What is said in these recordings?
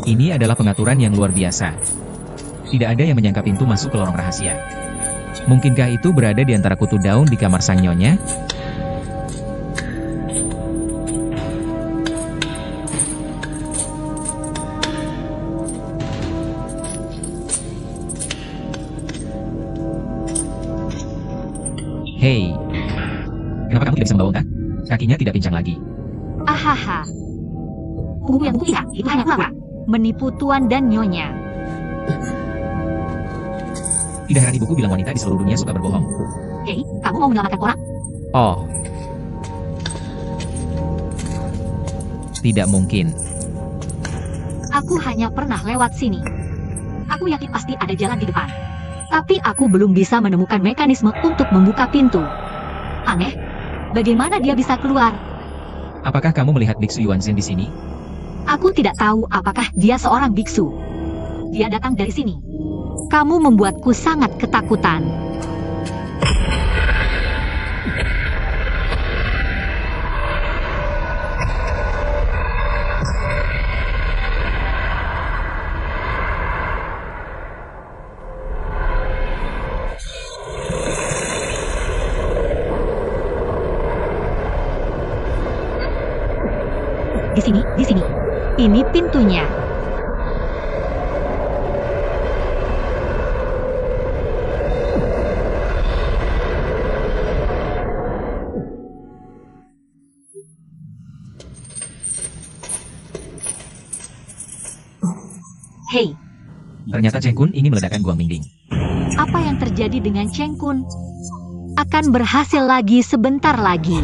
Ini adalah pengaturan yang luar biasa. Tidak ada yang menyangka pintu masuk ke lorong rahasia. Mungkinkah itu berada di antara kutu daun di kamar sang nyonya? Hei, kenapa kamu tidak bisa membawa unta? Kakinya tidak pincang lagi. Ahaha. Buku yang kulihat itu hanya pura-pura. Menipu tuan dan nyonya. Tidak heran ibuku bilang wanita di seluruh dunia suka berbohong. Hei, kamu mau menyelamatkan orang? Oh. Tidak mungkin. Aku hanya pernah lewat sini. Aku yakin pasti ada jalan di depan. Tapi aku belum bisa menemukan mekanisme untuk membuka pintu. Aneh, bagaimana dia bisa keluar? Apakah kamu melihat biksu Yuanzhen di sini? Aku tidak tahu apakah dia seorang biksu. Dia datang dari sini. Kamu membuatku sangat ketakutan. Di sini, di sini. Ini pintunya. Hei, Ternyata Cheng Kun ingin meledakkan Guang Mingding. apa yang terjadi dengan Cheng Kun? Akan berhasil lagi sebentar lagi.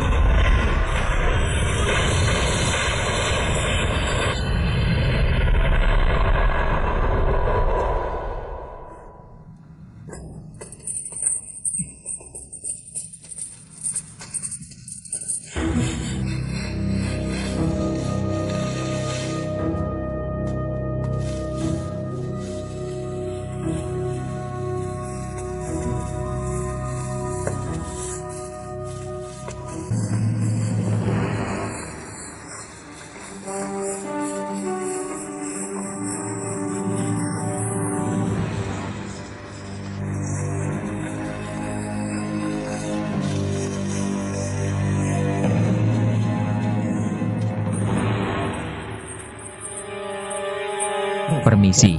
Permisi.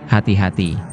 Hati-hati.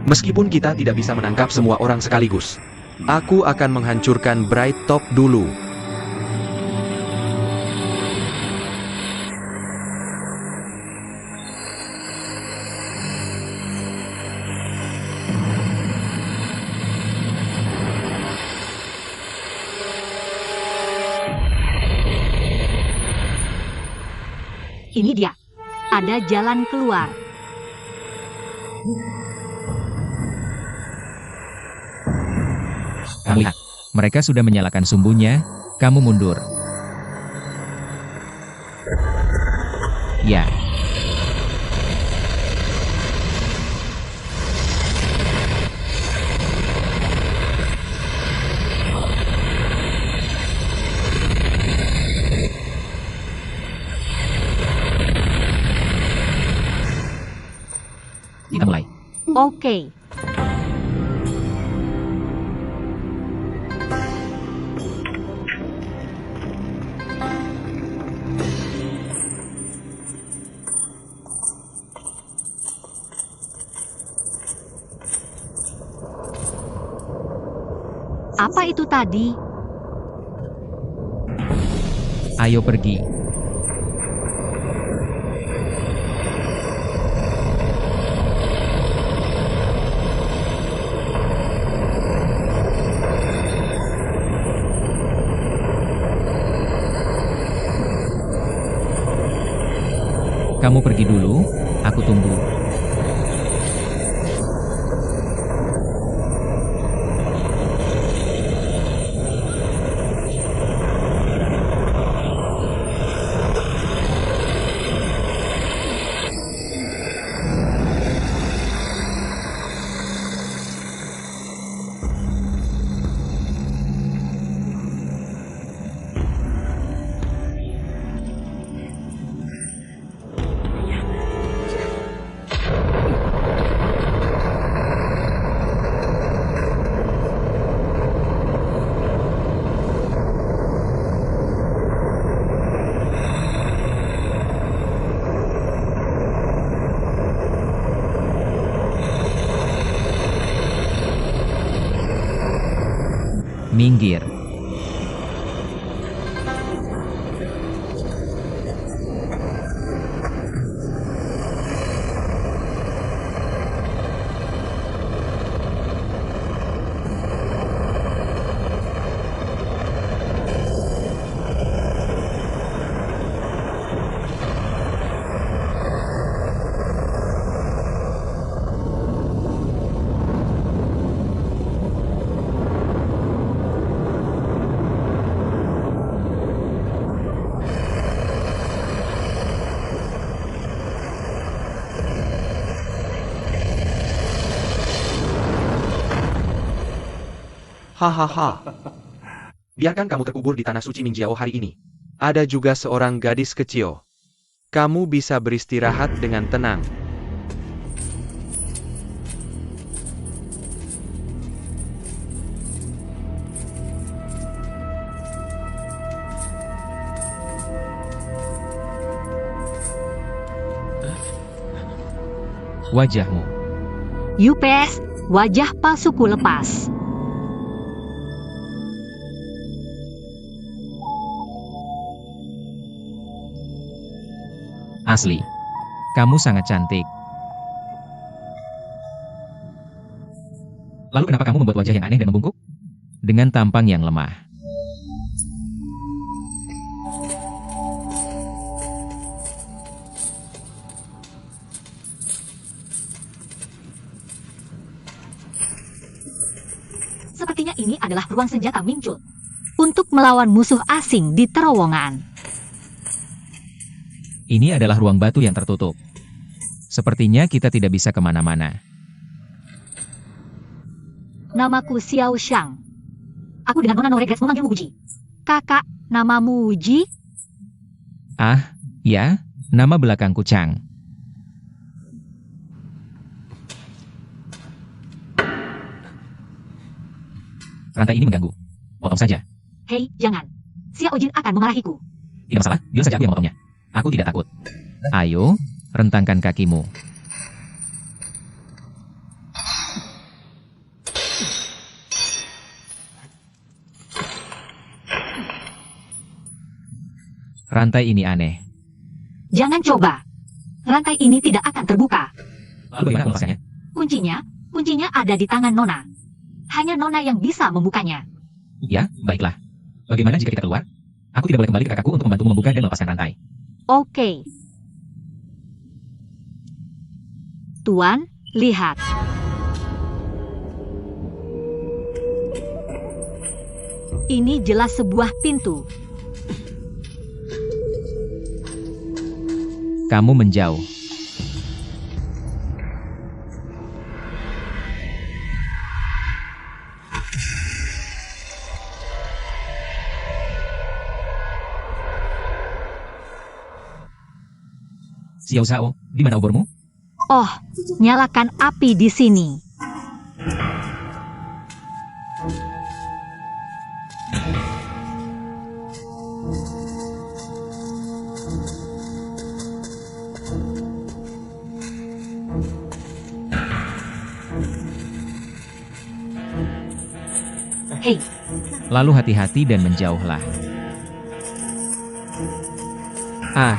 Meskipun kita tidak bisa menangkap semua orang sekaligus, aku akan menghancurkan Bright Top dulu. Ini dia. Ada jalan keluar. Kamu lihat, mereka sudah menyalakan sumbunya. Kamu mundur. Ya. Kita mulai. Oke. Apa itu tadi? Ayo pergi. Kamu pergi dulu, aku tunggu. Minggir. Hahaha. Biarkan kamu terkubur di tanah suci Mingjiao hari ini. Ada juga seorang gadis kecil. Kamu bisa beristirahat dengan tenang. Wajahmu. Yupes, wajah palsuku lepas. Asli. Kamu sangat cantik. Lalu kenapa kamu membuat wajah yang aneh dan membungkuk? Dengan tampang yang lemah. Sepertinya ini adalah ruang senjata Mingchul untuk melawan musuh asing di terowongan. Ini adalah ruang batu yang tertutup. Sepertinya kita tidak bisa kemana-mana. Namaku Xiao Shang. Aku dengan Nona No Regrets memanggilmu Wuji. Kakak, namamu Wuji? Ah, ya, nama belakangku Chang. Rantai ini mengganggu. Potong saja. Hei, jangan. Xiao Jin akan memarahiku. Tidak masalah, biar saja aku yang memotongnya. Aku tidak takut. Ayo, rentangkan kakimu. Rantai ini aneh. Jangan coba. Rantai ini tidak akan terbuka. Lalu bagaimana aku melepaskannya? Kuncinya ada di tangan Nona. Hanya Nona yang bisa membukanya. Ya, baiklah. Bagaimana jika kita keluar? Aku tidak boleh kembali ke kakakku untuk membantumu membuka dan melepaskan rantai. Oke. Tuan, lihat. Ini jelas sebuah pintu. Kamu menjauh. Xiao Zhao, di mana obormu? Oh, nyalakan api di sini. Hei, Lalu hati-hati dan menjauhlah. Ah,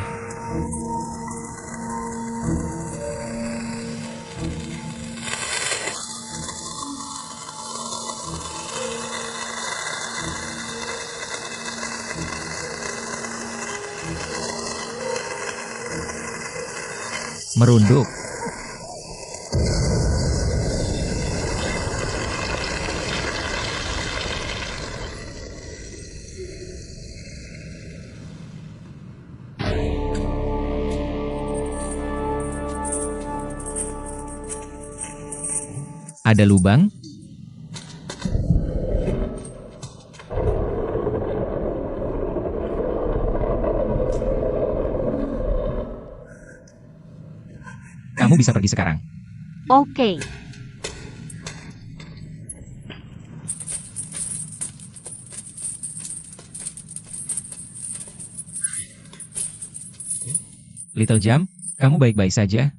Merunduk. Ada lubang? Kamu bisa pergi sekarang. Oke. Little Jam, kamu baik-baik saja?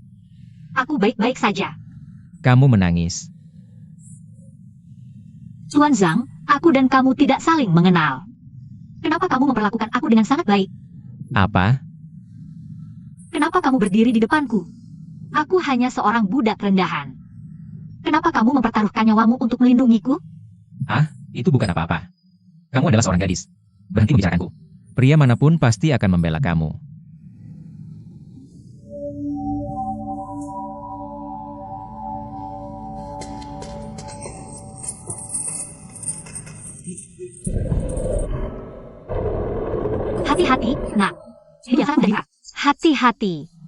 Aku baik-baik saja. Kamu menangis. Tuan Zhang, aku dan kamu tidak saling mengenal. Kenapa kamu memperlakukan aku dengan sangat baik? Apa? Kenapa kamu berdiri di depanku? Aku hanya seorang budak rendahan. Kenapa kamu mempertaruhkan nyawamu untuk melindungiku? Itu bukan apa-apa. Kamu adalah seorang gadis. Berhenti membicarakanku. Pria manapun pasti akan membela kamu. Hati-hati, nak. Ini biasa dari Kak. Hati-hati.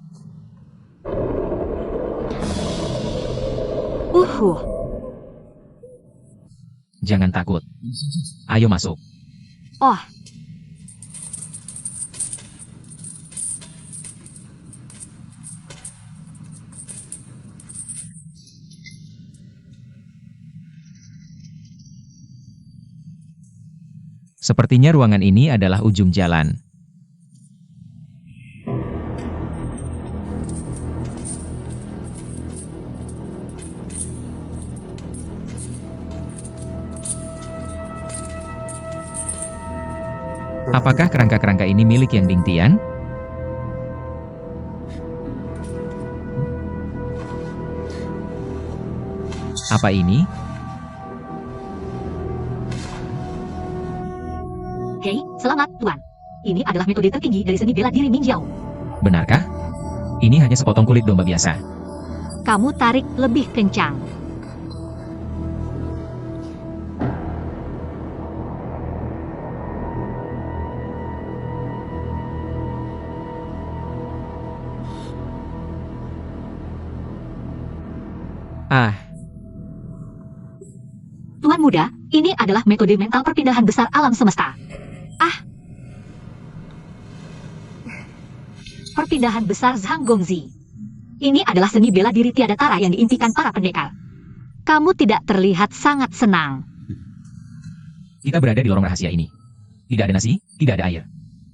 Jangan takut. Ayo masuk. Oh, Sepertinya ruangan ini adalah ujung jalan. Apakah kerangka-kerangka ini milik Yang Dingtian? Apa ini? hei, selamat, Tuan. Ini adalah metode tertinggi dari seni bela diri ninjau. Benarkah? Ini hanya sepotong kulit domba biasa. Kamu tarik lebih kencang. Tuan muda, ini adalah metode mental perpindahan besar alam semesta. Perpindahan besar Zhang Gongzi. Ini adalah seni bela diri tiada tara yang diimpikan para pendekar. Kamu tidak terlihat sangat senang. Kita berada di lorong rahasia ini. Tidak ada nasi, tidak ada air.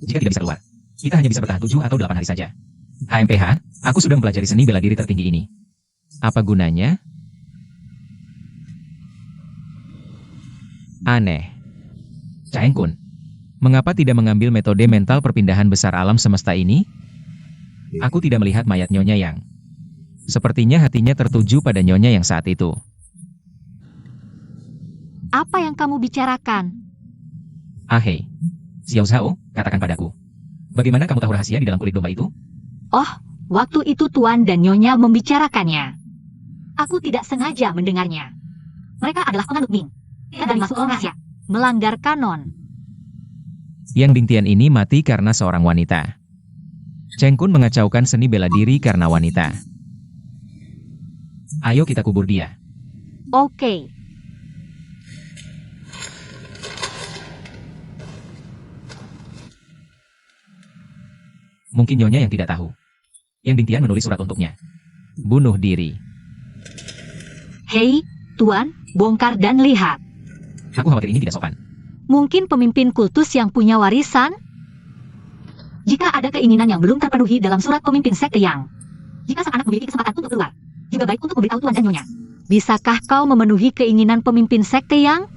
Jika tidak bisa keluar, kita hanya bisa bertahan 7 atau 8 hari saja. HMPH, aku sudah mempelajari seni bela diri tertinggi ini. Apa gunanya? Aneh. Cheng Kun, mengapa tidak mengambil metode mental perpindahan besar alam semesta ini? Aku tidak melihat mayat Nyonya Yang. Sepertinya hatinya tertuju pada Nyonya Yang saat itu. Apa yang kamu bicarakan? Hei, Xiao Zhao, katakan padaku. Bagaimana kamu tahu rahasia di dalam kulit domba itu? Oh, waktu itu Tuan dan Nyonya membicarakannya. Aku tidak sengaja mendengarnya. Mereka adalah penganut Ming. Tidak dari masuk lorong rahasia. Melanggar kanon. Yang Dingtian ini mati karena seorang wanita. Cheng Kun mengacaukan seni bela diri karena wanita. Ayo kita kubur dia. Oke. Mungkin Nyonya yang tidak tahu. Yang Dingtian menulis surat untuknya. Bunuh diri. Hei, Tuan, bongkar dan lihat. Aku khawatir ini tidak sopan. Mungkin pemimpin kultus yang punya warisan? Jika ada keinginan yang belum terpenuhi dalam surat pemimpin sekte Yang. Jika sang anak memiliki kesempatan untuk keluar, juga baik untuk memberitahu Tuan dan Nyonya. Bisakah kau memenuhi keinginan pemimpin sekte Yang?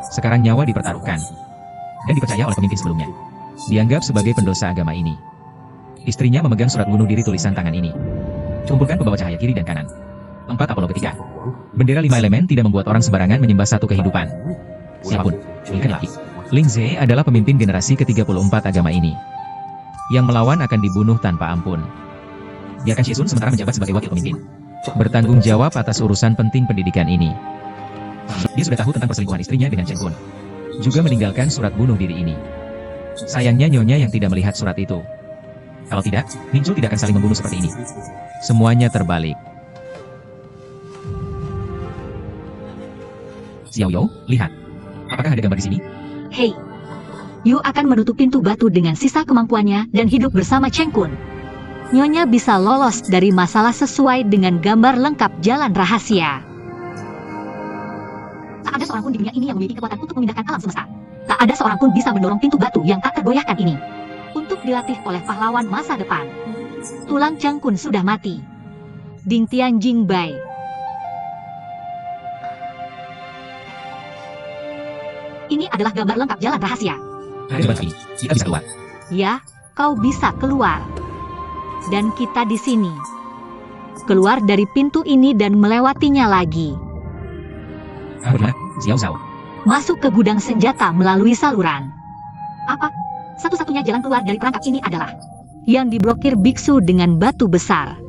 Sekarang nyawa dipertaruhkan. Dan dipercaya oleh pemimpin sebelumnya. Dianggap sebagai pendosa agama ini. Istrinya memegang surat bunuh diri tulisan tangan ini. Kumpulkan pembawa cahaya kiri dan kanan. 4 Apollo ketiga. Bendera 5 elemen tidak membuat orang sembarangan menyembah satu kehidupan. Siapapun, ini laki. Ling Ze adalah pemimpin generasi ke-34 agama ini. Yang melawan akan dibunuh tanpa ampun. Biarkan Shizun sementara menjabat sebagai wakil pemimpin. Bertanggung jawab atas urusan penting pendidikan ini. Dia sudah tahu tentang perselingkuhan istrinya dengan Chen Kun. Juga meninggalkan surat bunuh diri ini. Sayangnya Nyonya yang tidak melihat surat itu. Kalau tidak, Mincu tidak akan saling membunuh seperti ini. Semuanya terbalik. Xiao You, lihat. Apakah ada gambar di sini? Hei, Yu akan menutup pintu batu dengan sisa kemampuannya dan hidup bersama Cheng Kun. Nyonya bisa lolos dari masalah sesuai dengan gambar lengkap jalan rahasia. Tak ada seorang pun di dunia ini yang memiliki kekuatan untuk memindahkan alam semesta. Tak ada seorang pun bisa mendorong pintu batu yang tak tergoyahkan ini. Untuk dilatih oleh pahlawan masa depan. Tulang Cheng Kun sudah mati. Ding Tian Jing Bai. Ini adalah gambar lengkap jalan rahasia. Ada di batu ini. Kita bisa keluar. Ya, kau bisa keluar. Dan kita di sini. Keluar dari pintu ini dan melewatinya lagi. Bagaimana? Xiao Zhao. Masuk ke gudang senjata melalui saluran. Apa? Satu-satunya jalan keluar dari perangkap ini adalah yang diblokir biksu dengan batu besar.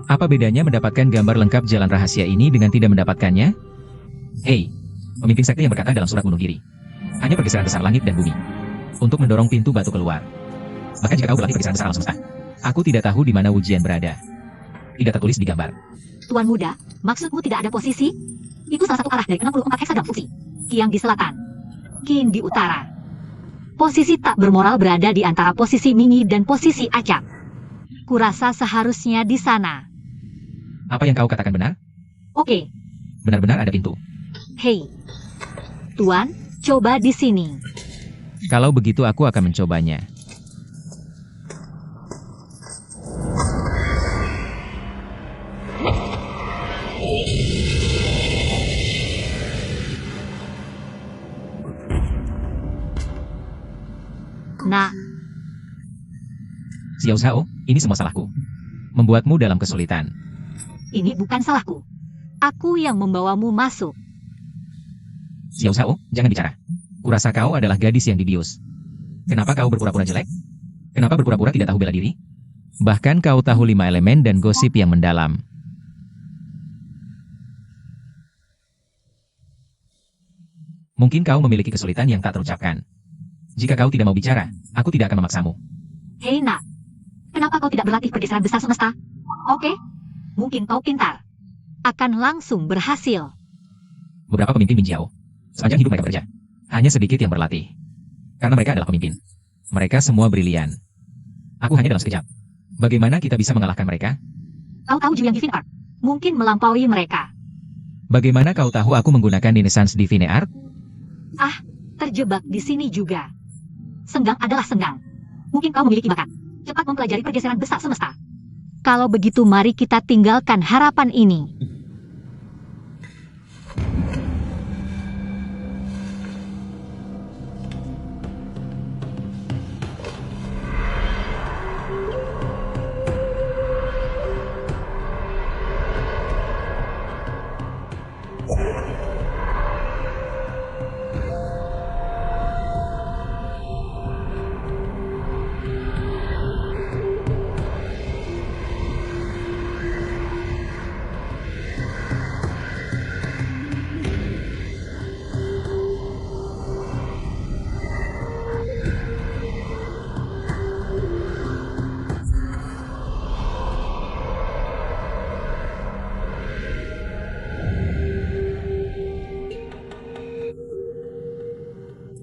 Apa bedanya mendapatkan gambar lengkap jalan rahasia ini dengan tidak mendapatkannya? Hei, pemimpin sekte yang berkata dalam surat bunuh diri. Hanya pergeseran besar langit dan bumi. Untuk mendorong pintu batu keluar. Bahkan jika kau berlatih pergeseran besar alam semesta. Aku tidak tahu di mana Wujian berada. Tidak tertulis di gambar. Tuan muda, maksudmu tidak ada posisi? Itu salah satu arah dari 64 heksagram fuksi. Qiang di selatan. Qin di utara. Posisi tak bermoral berada di antara posisi Mingi dan posisi Acap. Kurasa seharusnya di sana. Apa yang kau katakan benar? Oke. Benar-benar ada pintu. Hei. Tuan, coba di sini. Kalau begitu aku akan mencobanya. Nah, Xiao Zhao, ini semua salahku. Membuatmu dalam kesulitan. ini bukan salahku. Aku yang membawamu masuk. Xiao Zhao, jangan bicara. Kurasa kau adalah gadis yang dibius. Kenapa kau berpura-pura jelek? Kenapa berpura-pura tidak tahu bela diri? Bahkan kau tahu 5 elemen dan gosip yang mendalam. Mungkin kau memiliki kesulitan yang tak terucapkan. Jika kau tidak mau bicara, aku tidak akan memaksamu. Hei nak, kenapa kau tidak berlatih pergeseran besar semesta? Oke, mungkin kau pintar. Akan langsung berhasil. Beberapa pemimpin Minjiao, sepanjang hidup mereka bekerja, hanya sedikit yang berlatih. Karena mereka adalah pemimpin. Mereka semua brilian. Aku hanya dalam sekejap. Bagaimana kita bisa mengalahkan mereka? Kau tahu Julian Divine Art? Mungkin melampaui mereka. Bagaimana kau tahu aku menggunakan Renaissance Divine Art? Ah, terjebak di sini juga. Senggang adalah senggang. Mungkin kau memiliki bakat. Cepat mempelajari pergeseran besar semesta. Kalau begitu mari kita tinggalkan harapan ini.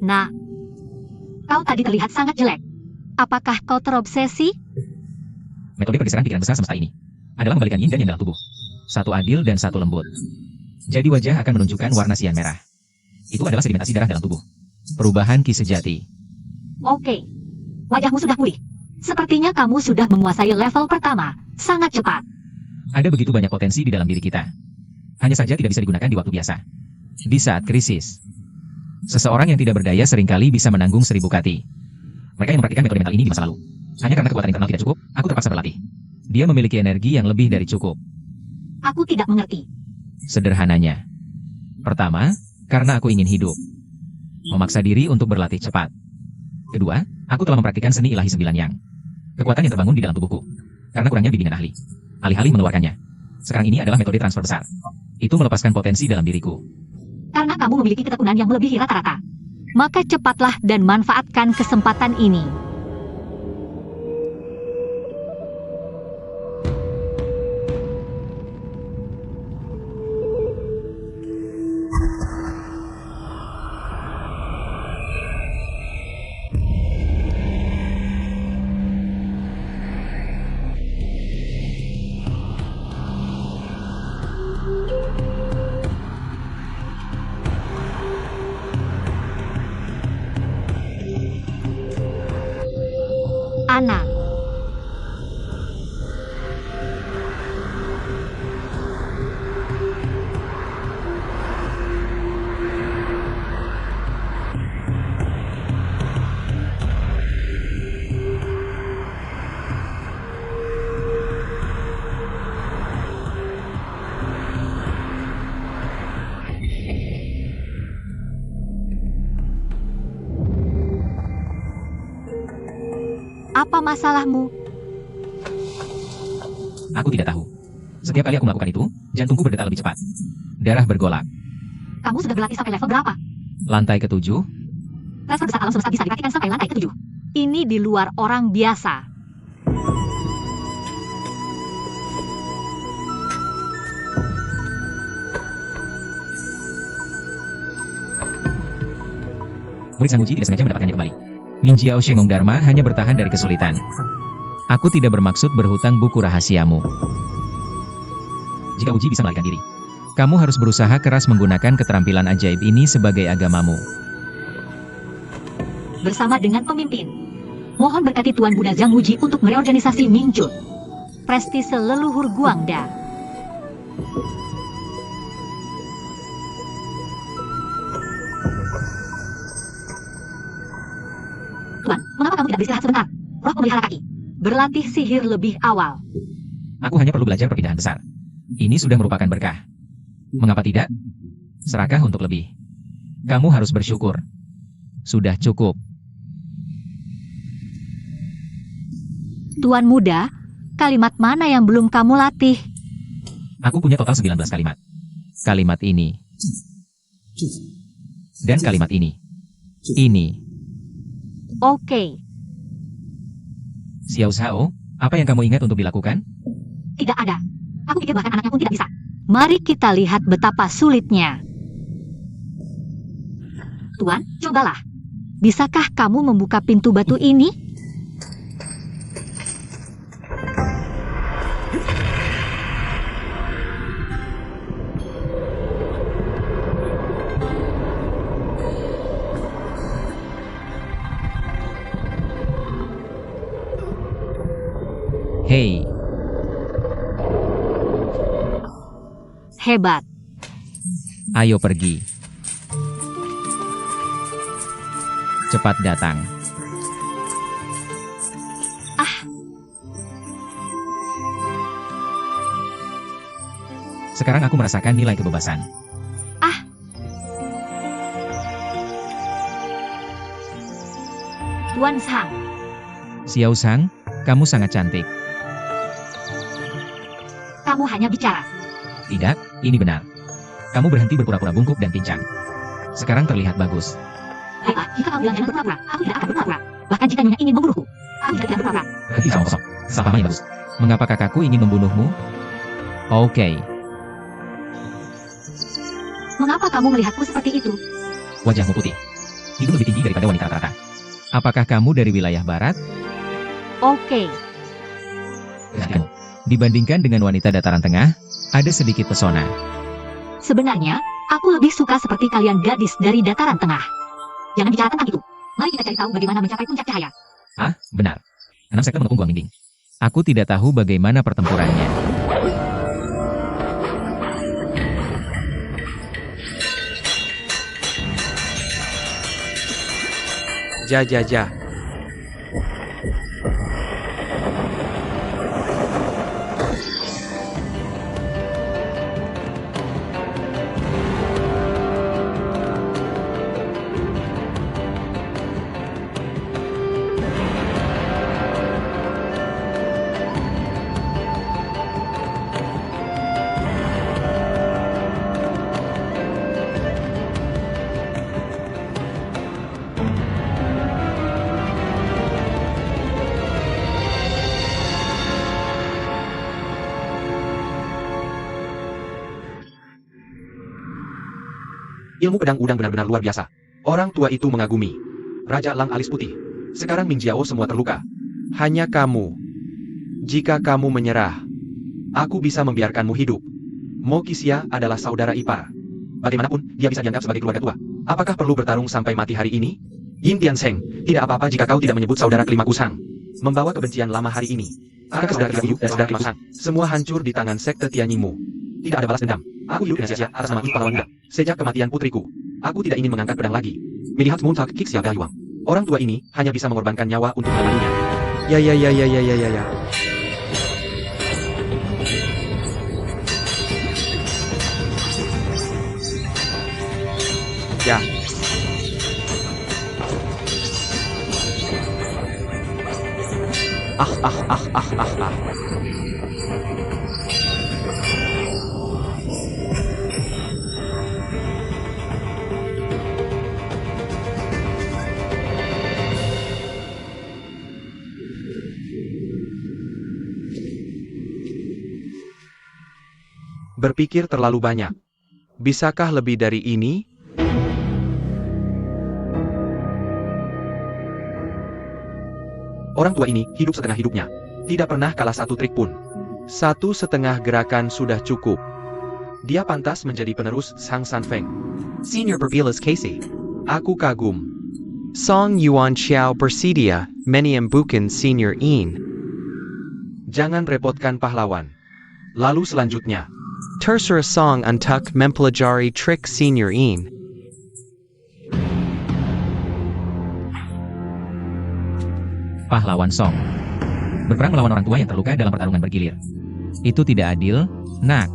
Nah, kau tadi terlihat sangat jelek. Apakah kau terobsesi? Metode pergeseran pikiran besar semesta ini adalah membalikan yin dan yang dalam tubuh. Satu adil dan satu lembut. Jadi wajah akan menunjukkan warna sian merah. Itu adalah sedimentasi darah dalam tubuh. Perubahan ki sejati. Oke, wajahmu sudah pulih. Sepertinya kamu sudah menguasai level pertama. Sangat cepat. Ada begitu banyak potensi di dalam diri kita. Hanya saja tidak bisa digunakan di waktu biasa. Di saat krisis. Seseorang yang tidak berdaya seringkali bisa menanggung 1000 kati. Mereka yang mempraktikkan metode mental ini di masa lalu Hanya karena kekuatan internal tidak cukup, aku terpaksa berlatih. Dia memiliki energi yang lebih dari cukup. Aku tidak mengerti. Sederhananya. Pertama, karena aku ingin hidup. Memaksa diri untuk berlatih cepat. Kedua, aku telah mempraktikkan seni ilahi 9 yang. Kekuatan yang terbangun di dalam tubuhku. Karena kurangnya bimbingan ahli. Alih-alih mengeluarkannya. Sekarang ini adalah metode transfer besar. Itu melepaskan potensi dalam diriku. Karena kamu memiliki ketekunan yang melebihi rata-rata. Maka cepatlah dan manfaatkan kesempatan ini. Ana. Apa masalahmu? Aku tidak tahu. Setiap kali aku melakukan itu, jantungku berdetak lebih cepat. Darah bergolak. Kamu sudah berlatih sampai level berapa? Lantai ke-7, Transfer besar alam semesta bisa dipraktikkan sampai lantai ke-7. Ini di luar orang biasa. murid Sang Uji tidak sengaja mendapatkannya kembali. Minjiao Shengong Dharma hanya bertahan dari kesulitan. Aku tidak bermaksud berhutang buku rahasiamu. Jika Uji bisa melarikan diri, kamu harus berusaha keras menggunakan keterampilan ajaib ini sebagai agamamu. Bersama dengan pemimpin. Mohon berkati Tuan Buddha Zhang Wuji untuk mereorganisasi Mingjun. Prestise leluhur Guangda. Tuan, mengapa kamu tidak beristirahat sebentar? Roh pemelihara kaki. Berlatih sihir lebih awal. Aku hanya perlu belajar perpindahan besar. Ini sudah merupakan berkah. Mengapa tidak? Serakah untuk lebih. Kamu harus bersyukur. Sudah cukup. Tuan muda, kalimat mana yang belum kamu latih? Aku punya total 19 kalimat. Kalimat ini. Dan kalimat ini. Ini. Oke. Xiao Zhao, apa yang kamu ingat untuk dilakukan? Tidak ada. Aku pikir bahkan anaknya pun tidak bisa. Mari kita lihat betapa sulitnya. Tuan, cobalah. Bisakah kamu membuka pintu batu ini? Hei, Hebat. ayo pergi. Cepat datang. Sekarang aku merasakan nilai kebebasan. Tuan Sang, Xiao Zhang, kamu sangat cantik. kamu hanya bicara. Tidak, ini benar. Kamu berhenti berpura-pura bungkuk dan pincang. Sekarang terlihat bagus. Baiklah, jika kamu bilang jangan berpura-pura, aku tidak akan berpura-pura. Bahkan jika Nyonya ingin membunuhku, aku juga tidak berpura-pura. Berhenti sama kosong. Salah paham yang bagus. Mengapa kakakku ingin membunuhmu? Oke, Mengapa kamu melihatku seperti itu? wajahmu putih. Hidung lebih tinggi daripada wanita rata-rata. Apakah kamu dari wilayah barat? Oke. Perhatikanmu. Dibandingkan dengan wanita dataran tengah, ada sedikit pesona. Sebenarnya, aku lebih suka seperti kalian gadis dari dataran tengah. Jangan bicara tentang itu. Mari kita cari tahu bagaimana mencapai puncak cahaya. Ah, benar. 6 sektor mendukung Guang Mingding. Aku tidak tahu bagaimana pertempurannya. Ja. Ilmu pedang udang benar-benar luar biasa. Orang tua itu mengagumi. Raja Lang alis putih. Sekarang Ming Jiao semua terluka. Hanya kamu. Jika kamu menyerah, aku bisa membiarkanmu hidup. Mo Qixia adalah saudara ipar. Bagaimanapun, dia bisa dianggap sebagai keluarga tua. Apakah perlu bertarung sampai mati hari ini? Yin Tiansheng, tidak apa-apa jika kau tidak menyebut saudara kelima Kusang. Membawa kebencian lama hari ini. Apakah saudara kelima Yu dan saudara kelima Kusang? Semua hancur di tangan sekte Tianyingmu. Tidak ada balas dendam. Aku hidup dengan sia-sia atas nama pahlawan muda. Sejak kematian putriku, aku tidak ingin mengangkat pedang lagi. Melihat Montag Qixia Gayuang. Orang tua ini hanya bisa mengorbankan nyawa untuk melawannya. Ya. Ya. Ah. Berpikir terlalu banyak. Bisakah lebih dari ini? Orang tua ini hidup setengah hidupnya. Tidak pernah kalah satu trik pun. 1,5 gerakan sudah cukup. Dia pantas menjadi penerus Sang San Feng. Senior Perpilas Casey. Aku kagum. Song Yuan Xiao Persidia, Meniam Bukan Senior In. Jangan repotkan pahlawan. Lalu selanjutnya. Terserah Song Untuk Mempelajari Trik Senior In. Pahlawan Song. Berperang melawan orang tua yang terluka dalam pertarungan bergilir. Itu tidak adil, nak.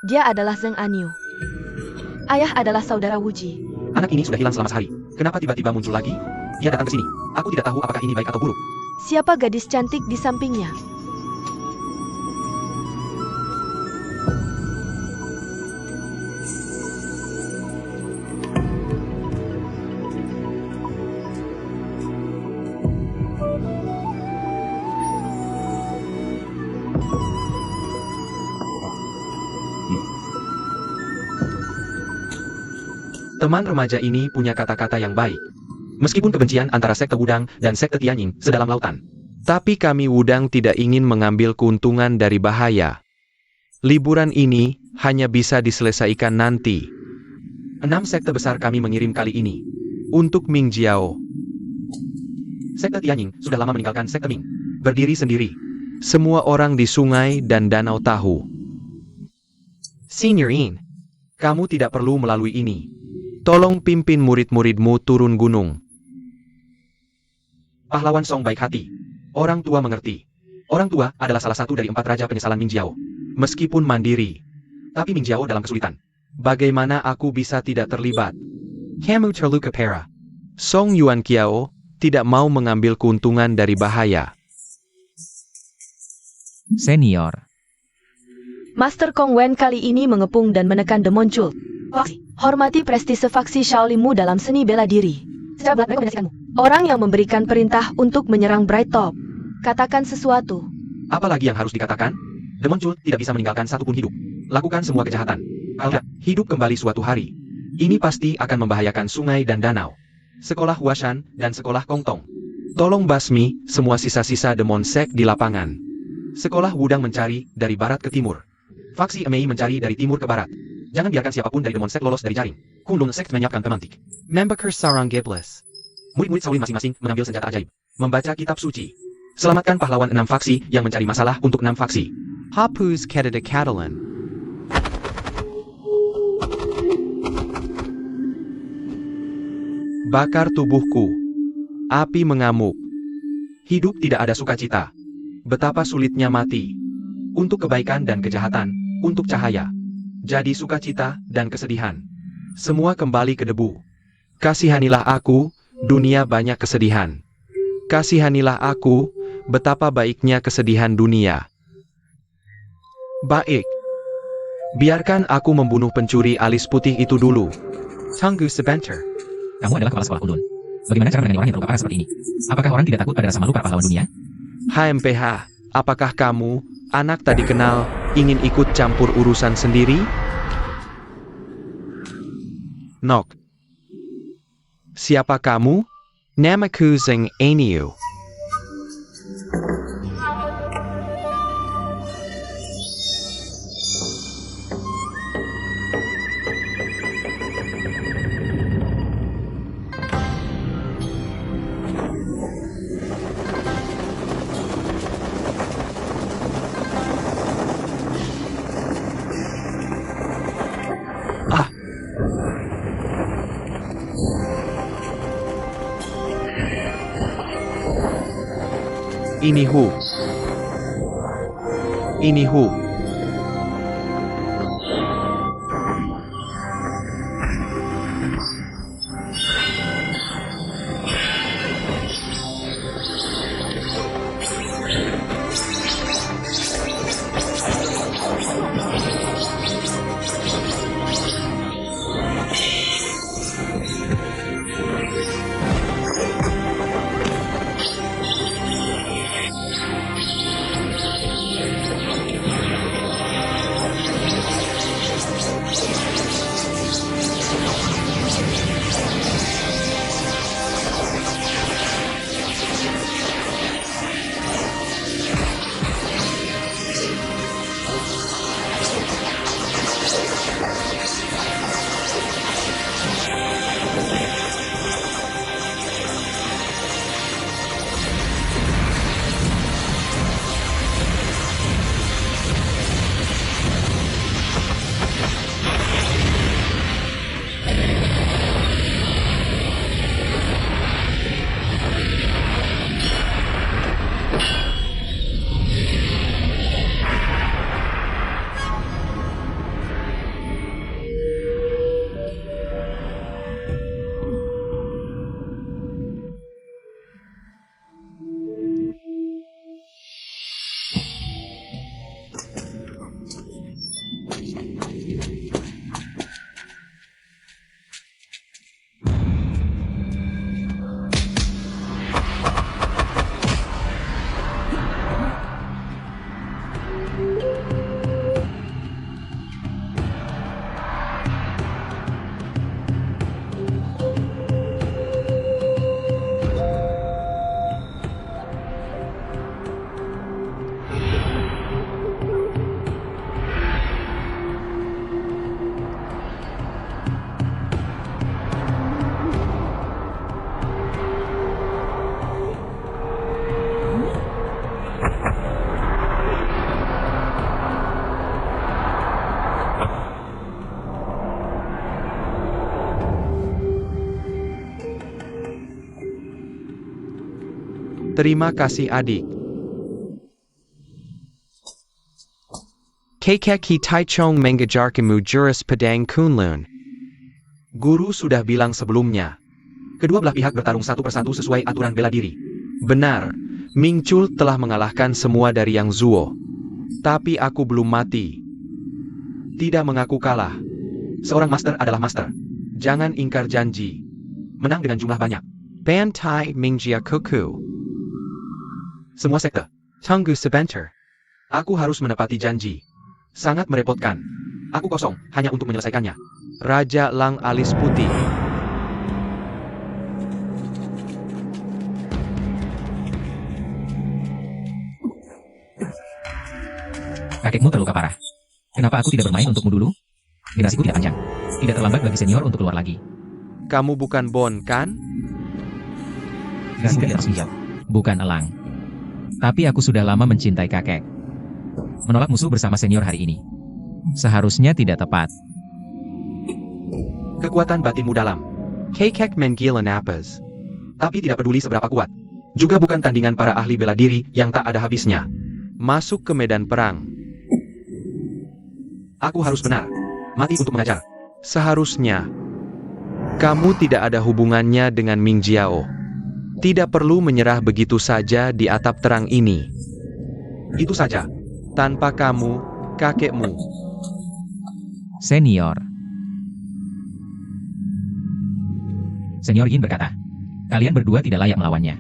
Dia adalah Zheng Anyu. Ayah adalah saudara Wuji. Anak ini sudah hilang selama sehari. Kenapa tiba-tiba muncul lagi? Dia datang ke sini. Aku tidak tahu apakah ini baik atau buruk. Siapa gadis cantik di sampingnya? Teman remaja ini punya kata-kata yang baik. Meskipun kebencian antara sekte Wudang dan sekte Tianying sedalam lautan. Tapi kami Wudang tidak ingin mengambil keuntungan dari bahaya. Liburan ini hanya bisa diselesaikan nanti. 6 sekte besar kami mengirim kali ini. Untuk Ming Jiao. Sekte Tianying sudah lama meninggalkan sekte Ming. Berdiri sendiri. Semua orang di sungai dan danau tahu. Senior In, kamu tidak perlu melalui ini. Tolong pimpin murid-muridmu turun gunung. Pahlawan Song baik hati. Orang tua mengerti. Orang tua adalah salah satu dari 4 raja penyesalan Ming Jiao. Meskipun mandiri. Tapi Ming Jiao dalam kesulitan. Bagaimana aku bisa tidak terlibat? Kamu terluka parah. Song Yuan Qiao tidak mau mengambil keuntungan dari bahaya. Senior. Master Kong Wen kali ini mengepung dan menekan Demon Chult. Hormati prestise faksi Shaolinmu dalam seni bela diri. Secara belak rekomendasikanmu. Orang yang memberikan perintah untuk menyerang Bright Top. Katakan sesuatu. Apa lagi yang harus dikatakan? Demon Chult tidak bisa meninggalkan satupun hidup. Lakukan semua kejahatan. Kalau tidak, hidup kembali suatu hari. Ini pasti akan membahayakan sungai dan danau. Sekolah Huashan dan sekolah Kongtong. Tolong basmi semua sisa-sisa Demon Sek di lapangan. Sekolah Wudang mencari dari barat ke timur. Faksi Emei mencari dari timur ke barat. Jangan biarkan siapapun dari Demon Sek lolos dari jaring. Kunlun Sek menyiapkan pemantik. Membakar sarang Gebles. Murid-murid Shaolin masing-masing mengambil senjata ajaib. Membaca kitab suci. Selamatkan pahlawan 6 faksi yang mencari masalah untuk 6 faksi. Hapus Kedada Catalan. Bakar tubuhku. Api mengamuk. Hidup tidak ada sukacita. Betapa sulitnya mati. Untuk kebaikan dan kejahatan. Untuk cahaya. Jadi sukacita dan kesedihan. Semua kembali ke debu. Kasihanilah aku, dunia banyak kesedihan. Kasihanilah aku, betapa baiknya kesedihan dunia. Baik. Biarkan aku membunuh pencuri alis putih itu dulu. Tunggu sebentar. Kamu adalah kepala sekolah Kunlun. Bagaimana cara menangani orang yang terluka parah seperti ini? Apakah orang tidak takut pada rasa malu para pahlawan dunia? HMPH, apakah kamu, anak tak dikenal, ingin ikut campur urusan sendiri? Knock. Siapa kamu? Namaku Zeng Aniu. Ah. Ini Hu. Ini Hu. Terima kasih adik. Kakek Taichong mengajarkanmu jurus pedang Kunlun. Guru sudah bilang sebelumnya. Kedua belah pihak bertarung satu persatu sesuai aturan bela diri. Benar, Ming Chul telah mengalahkan semua dari Yang Zuo. Tapi aku belum mati. Tidak mengaku kalah. Seorang master adalah master. Jangan ingkar janji. Menang dengan jumlah banyak. Bantai Mingjia Kuku. Semua sekte. Tunggu sebentar. Aku harus menepati janji. Sangat merepotkan. Aku kosong, hanya untuk menyelesaikannya. Raja Lang Alis Putih. Kakekmu terluka parah. Kenapa aku tidak bermain untukmu dulu? Generasiku tidak panjang. Tidak terlambat bagi senior untuk keluar lagi. Kamu bukan Bon, kan? Generasiku tidak harus hijau. Bukan elang. Tapi aku sudah lama mencintai kakek. Menolak musuh bersama senior hari ini seharusnya tidak tepat. Kekuatan batinmu dalam. Kakek menggila napas. Tapi tidak peduli seberapa kuat. Juga bukan tandingan para ahli bela diri yang tak ada habisnya. Masuk ke medan perang. Aku harus benar. Mati untuk mengajar. Seharusnya. Kamu tidak ada hubungannya dengan Ming Jiao. Tidak perlu menyerah begitu saja di atap terang ini. Itu saja. Tanpa kamu, kakekmu. Senior. Senior Yin berkata, kalian berdua tidak layak melawannya.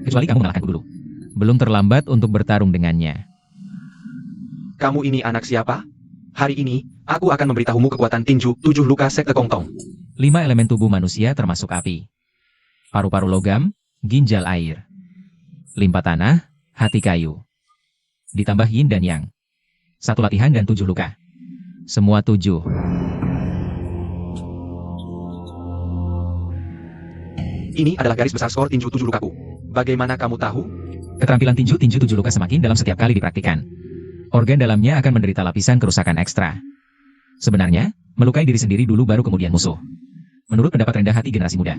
Kecuali kamu mengalahkanku dulu. Belum terlambat untuk bertarung dengannya. Kamu ini anak siapa? Hari ini, aku akan memberitahumu kekuatan tinju 7 luka sekte Kongtong. 5 elemen tubuh manusia termasuk api. Paru-paru logam, ginjal air. Limpa tanah, hati kayu. Ditambah yin dan yang. 1 latihan dan 7 luka. Semua 7. Ini adalah garis besar skor tinju 7 lukaku. Bagaimana kamu tahu? Keterampilan tinju 7 luka semakin dalam setiap kali dipraktikkan. Organ dalamnya akan menderita lapisan kerusakan ekstra. Sebenarnya, melukai diri sendiri dulu baru kemudian musuh. Menurut pendapat rendah hati generasi muda.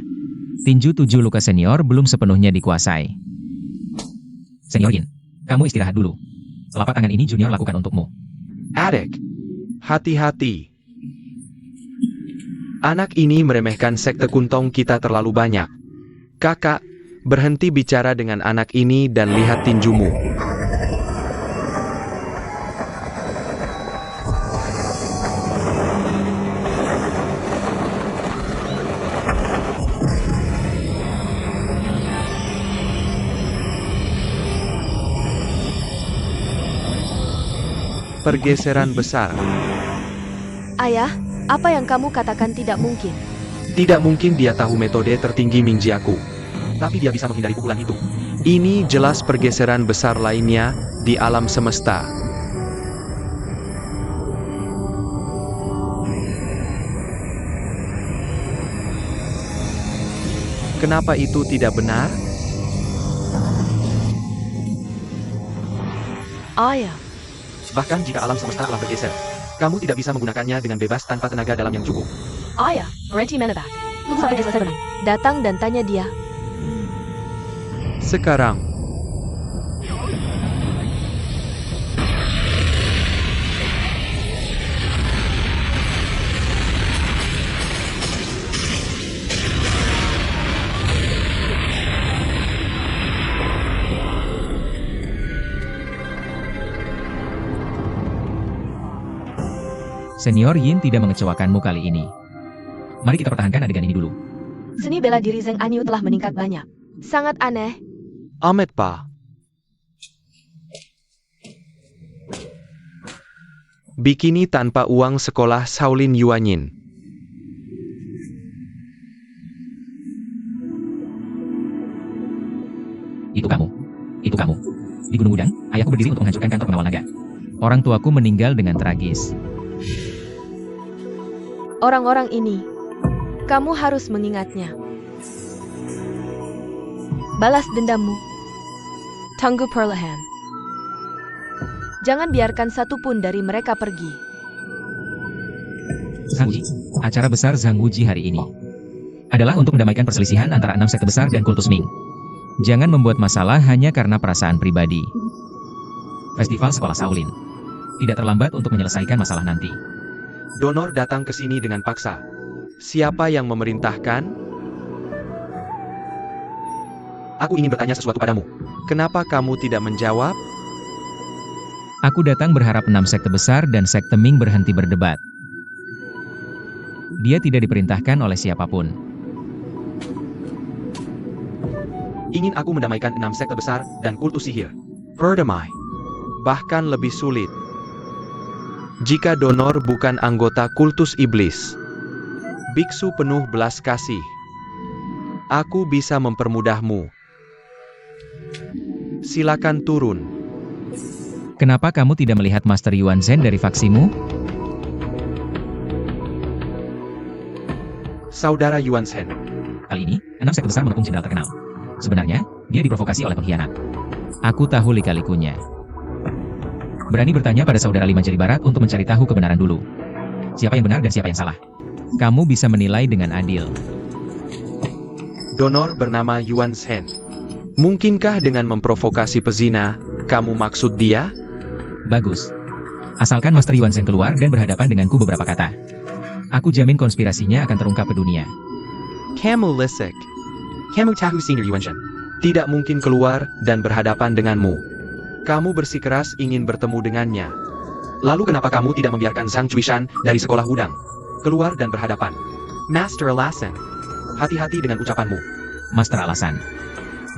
Tinju 7 luka senior belum sepenuhnya dikuasai. Senior Yin, kamu istirahat dulu. Telapak tangan ini junior lakukan untukmu. Adik, hati-hati. Anak ini meremehkan sekte Kuntong kita terlalu banyak. Kakak, berhenti bicara dengan anak ini dan lihat tinjumu. Pergeseran besar. Ayah, apa yang kamu katakan tidak mungkin? Tidak mungkin dia tahu metode tertinggi Mingjiaku. Tapi dia bisa menghindari pukulan itu. Ini jelas pergeseran besar lainnya di alam semesta. Kenapa itu tidak benar? Ayah, Bahkan jika alam semesta telah bergeser, kamu tidak bisa menggunakannya dengan bebas tanpa tenaga dalam yang cukup. ayah, berhenti menebak. Tunggu sampai dia selesai berenang. Datang dan tanya dia. Sekarang, Senior Yin tidak mengecewakanmu kali ini. Mari kita pertahankan adegan ini dulu. Seni bela diri Zheng Anyu telah meningkat banyak. Sangat aneh. Ahmed Pa. Bikini tanpa uang sekolah Shaolin Yuanyin. Itu kamu. Itu kamu. Di Gunung Udang, ayahku berdiri untuk menghancurkan kantor pengawal naga. Orang tuaku meninggal dengan tragis. Orang-orang ini, kamu harus mengingatnya. Balas dendammu. Tunggu perlahan. Jangan biarkan satu pun dari mereka pergi. Zhang Wuji, acara besar Zhang Wuji hari ini adalah untuk mendamaikan perselisihan antara 6 sekte besar dan kultus Ming. Jangan membuat masalah hanya karena perasaan pribadi. Festival Sekolah Shaolin. Tidak terlambat untuk menyelesaikan masalah nanti. Donor datang ke sini dengan paksa. Siapa yang memerintahkan? Aku ingin bertanya sesuatu padamu. Kenapa kamu tidak menjawab? Aku datang berharap 6 sekte besar dan sekte Ming berhenti berdebat. Dia tidak diperintahkan oleh siapapun. Ingin aku mendamaikan 6 sekte besar dan kultus sihir. Berdamai. Bahkan lebih sulit. Jika donor bukan anggota kultus iblis. Biksu penuh belas kasih. Aku bisa mempermudahmu. Silakan turun. Kenapa kamu tidak melihat Master Yuan Zhen dari faksimu? Saudara Yuan Zhen. Kali ini, 6 sekte besar mengepung jenderal terkenal. Sebenarnya, dia diprovokasi oleh pengkhianat. Aku tahu lika-likunya. Berani bertanya pada saudara Lima Jari Barat untuk mencari tahu kebenaran dulu. Siapa yang benar dan siapa yang salah. Kamu bisa menilai dengan adil. Donor bernama Yuan Zhen. Mungkinkah dengan memprovokasi pezina, kamu maksud dia? Bagus. Asalkan Master Yuan Zhen keluar dan berhadapan denganku beberapa kata. Aku jamin konspirasinya akan terungkap ke dunia. Kamu lisik. Kamu tahu Senior Yuan Zhen. Tidak mungkin keluar dan berhadapan denganmu. Kamu bersikeras ingin bertemu dengannya. Lalu kenapa kamu tidak membiarkan Zhang Chuishan dari sekolah Wudang keluar dan berhadapan? Master alasan. Hati-hati dengan ucapanmu. Master alasan.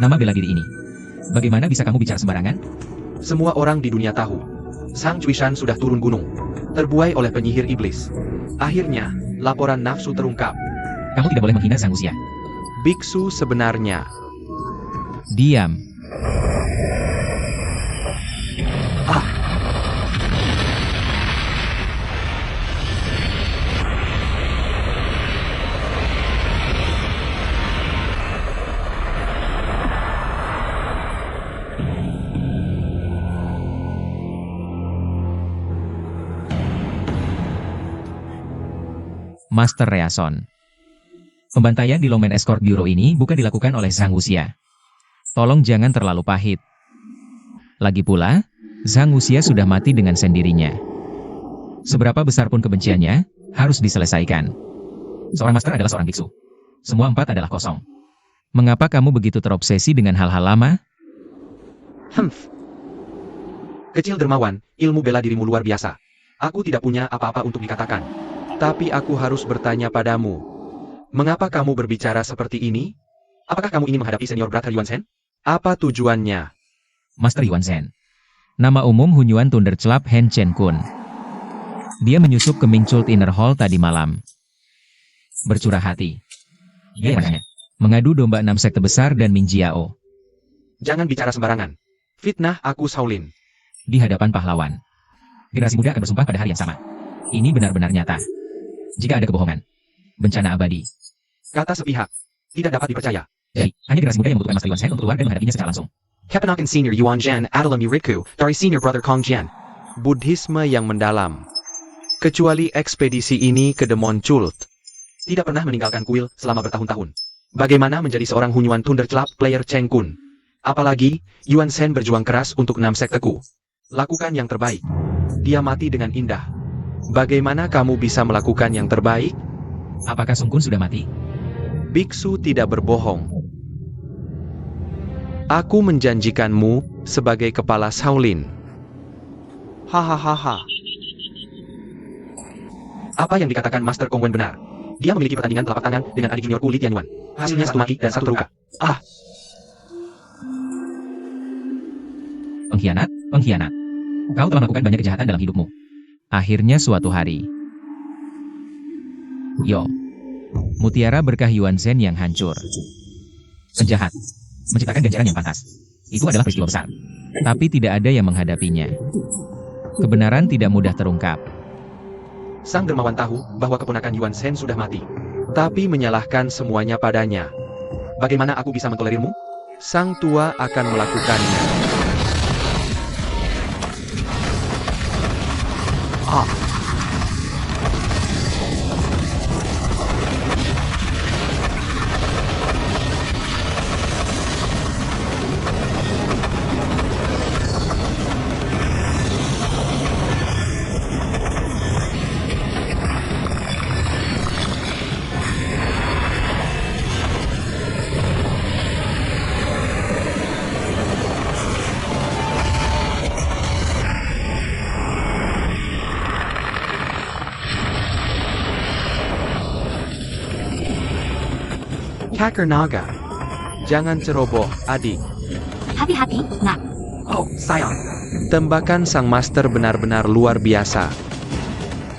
Nama bela diri ini. Bagaimana bisa kamu bicara sembarangan? Semua orang di dunia tahu. Sang Cuishan sudah turun gunung. Terbuai oleh penyihir iblis. Akhirnya, laporan nafsu terungkap. Kamu tidak boleh menghina Sang Wuxia. Biksu sebenarnya. Diam. Master Reason. Pembantaian di Longman Escort Bureau ini bukan dilakukan oleh Sang Wuxia. Tolong jangan terlalu pahit. Lagi pula, Sang Wuxia sudah mati dengan sendirinya. Seberapa besar pun kebenciannya, harus diselesaikan. Seorang master adalah seorang biksu. Semua 4 adalah kosong. Mengapa kamu begitu terobsesi dengan hal-hal lama? Kecil dermawan, ilmu bela dirimu luar biasa. Aku tidak punya apa-apa untuk dikatakan. Tapi aku harus bertanya padamu. Mengapa kamu berbicara seperti ini? Apakah kamu ingin menghadapi senior brother Yuan Shen? Apa tujuannya? Master Yuan Shen. Nama umum Hunyuan Thunderclap Hen Chen Kun. Dia menyusup ke Mingchult Inner Hall tadi malam. Bercurah hati. Dia yang mengadu domba 6 sekte besar dan Ming Jiao. Jangan bicara sembarangan. Fitnah aku Shaolin. Di hadapan pahlawan. Generasi muda akan bersumpah pada hari yang sama. Ini benar-benar nyata. Jika ada kebohongan, bencana abadi. Kata sepihak. Tidak dapat dipercaya. Jadi, hanya generasi muda yang membutuhkan Master Yuan Shen untuk keluar dan menghadapinya secara langsung. Keponakan Senior Yuan Zhen adalah muridku dari Senior Brother Kong Jian. Buddhisme yang mendalam. Kecuali ekspedisi ini ke Demon Chult. Tidak pernah meninggalkan kuil selama bertahun-tahun. Bagaimana menjadi seorang Hunyuan Thunderclap player Cheng Kun? Apalagi, Yuan Shen berjuang keras untuk 6 sekteku. Lakukan yang terbaik. Dia mati dengan indah. Bagaimana kamu bisa melakukan yang terbaik? Apakah Sung Kun sudah mati? Biksu tidak berbohong. Aku menjanjikanmu sebagai kepala Shaolin. Hahaha. Apa yang dikatakan Master Kong Wen benar. Dia memiliki pertandingan telapak tangan dengan adik juniorku Li Tianyuan. Hasilnya 1 mati dan 1 terluka. Pengkhianat, pengkhianat. Kau telah melakukan banyak kejahatan dalam hidupmu. Akhirnya suatu hari. Mutiara berkah Yuan Shen yang hancur. Penjahat. Menciptakan ganjaran yang pantas. Itu adalah peristiwa besar. Tapi tidak ada yang menghadapinya. Kebenaran tidak mudah terungkap. Sang dermawan tahu bahwa keponakan Yuan Shen sudah mati. Tapi menyalahkan semuanya padanya. Bagaimana aku bisa mentolerirmu? Sang tua akan melakukannya. Hacker Naga. Jangan ceroboh, adik. Hati-hati, nak. Oh, sayang. Tembakan sang master benar-benar luar biasa.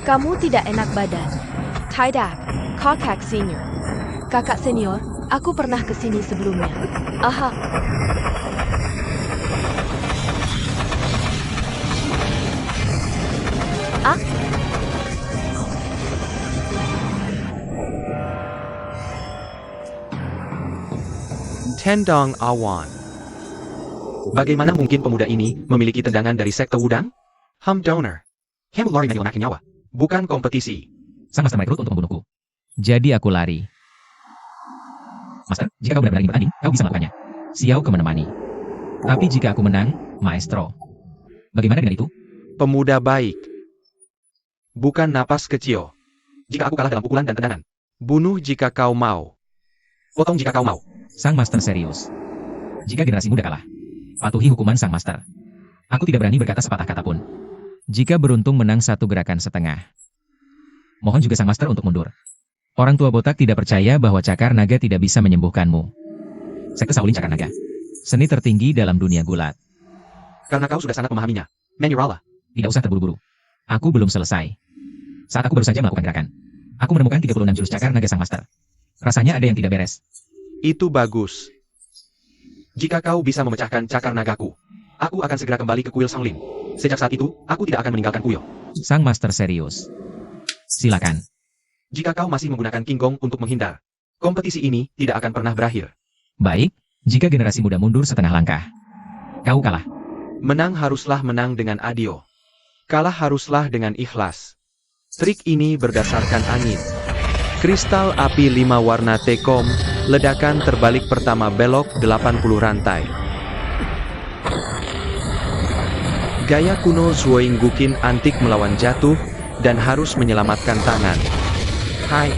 Kamu tidak enak badan. Tidak, kakak senior. Kakak senior, aku pernah kesini sebelumnya. Aha. Tendang Awan. Bagaimana mungkin pemuda ini memiliki tendangan dari sekte Wudang? Donor. Kamu lari menghilangkan nyawa. Bukan kompetisi. Sang master merekrut untuk membunuhku. Jadi aku lari. Master, jika kau benar-benar ingin bertanding, kau bisa melakukannya. Xiao menemani. Tapi jika aku menang, Maestro. Bagaimana dengan itu? Pemuda baik. Bukan napas kecil. Jika aku kalah dalam pukulan dan tendangan. Bunuh jika kau mau. Potong jika kau mau. Sang master serius. Jika generasi muda kalah, patuhi hukuman sang master. Aku tidak berani berkata sepatah kata pun. Jika beruntung menang 1 gerakan setengah. Mohon juga sang master untuk mundur. Orang tua botak tidak percaya bahwa cakar naga tidak bisa menyembuhkanmu. Sekte Shaolin cakar naga. Seni tertinggi dalam dunia gulat. Karena kau sudah sangat memahaminya. Manurala. Tidak usah terburu-buru. Aku belum selesai. Saat aku baru saja melakukan gerakan, aku menemukan 36 jurus cakar naga sang master. Rasanya ada yang tidak beres. Itu bagus. Jika kau bisa memecahkan cakar nagaku, aku akan segera kembali ke kuil Shaolin. Sejak saat itu, aku tidak akan meninggalkan kuil. Sang master serius. Silakan. Jika kau masih menggunakan King Gong untuk menghindar, kompetisi ini tidak akan pernah berakhir. Baik, jika generasi muda mundur setengah langkah. Kau kalah. Menang haruslah menang dengan adil. Kalah haruslah dengan ikhlas. Trik ini berdasarkan angin. Kristal api 5 warna Tekom, ledakan terbalik pertama belok 80 rantai. Gaya kuno Zuoing Gukin antik melawan jatuh, dan harus menyelamatkan tangan. Hai.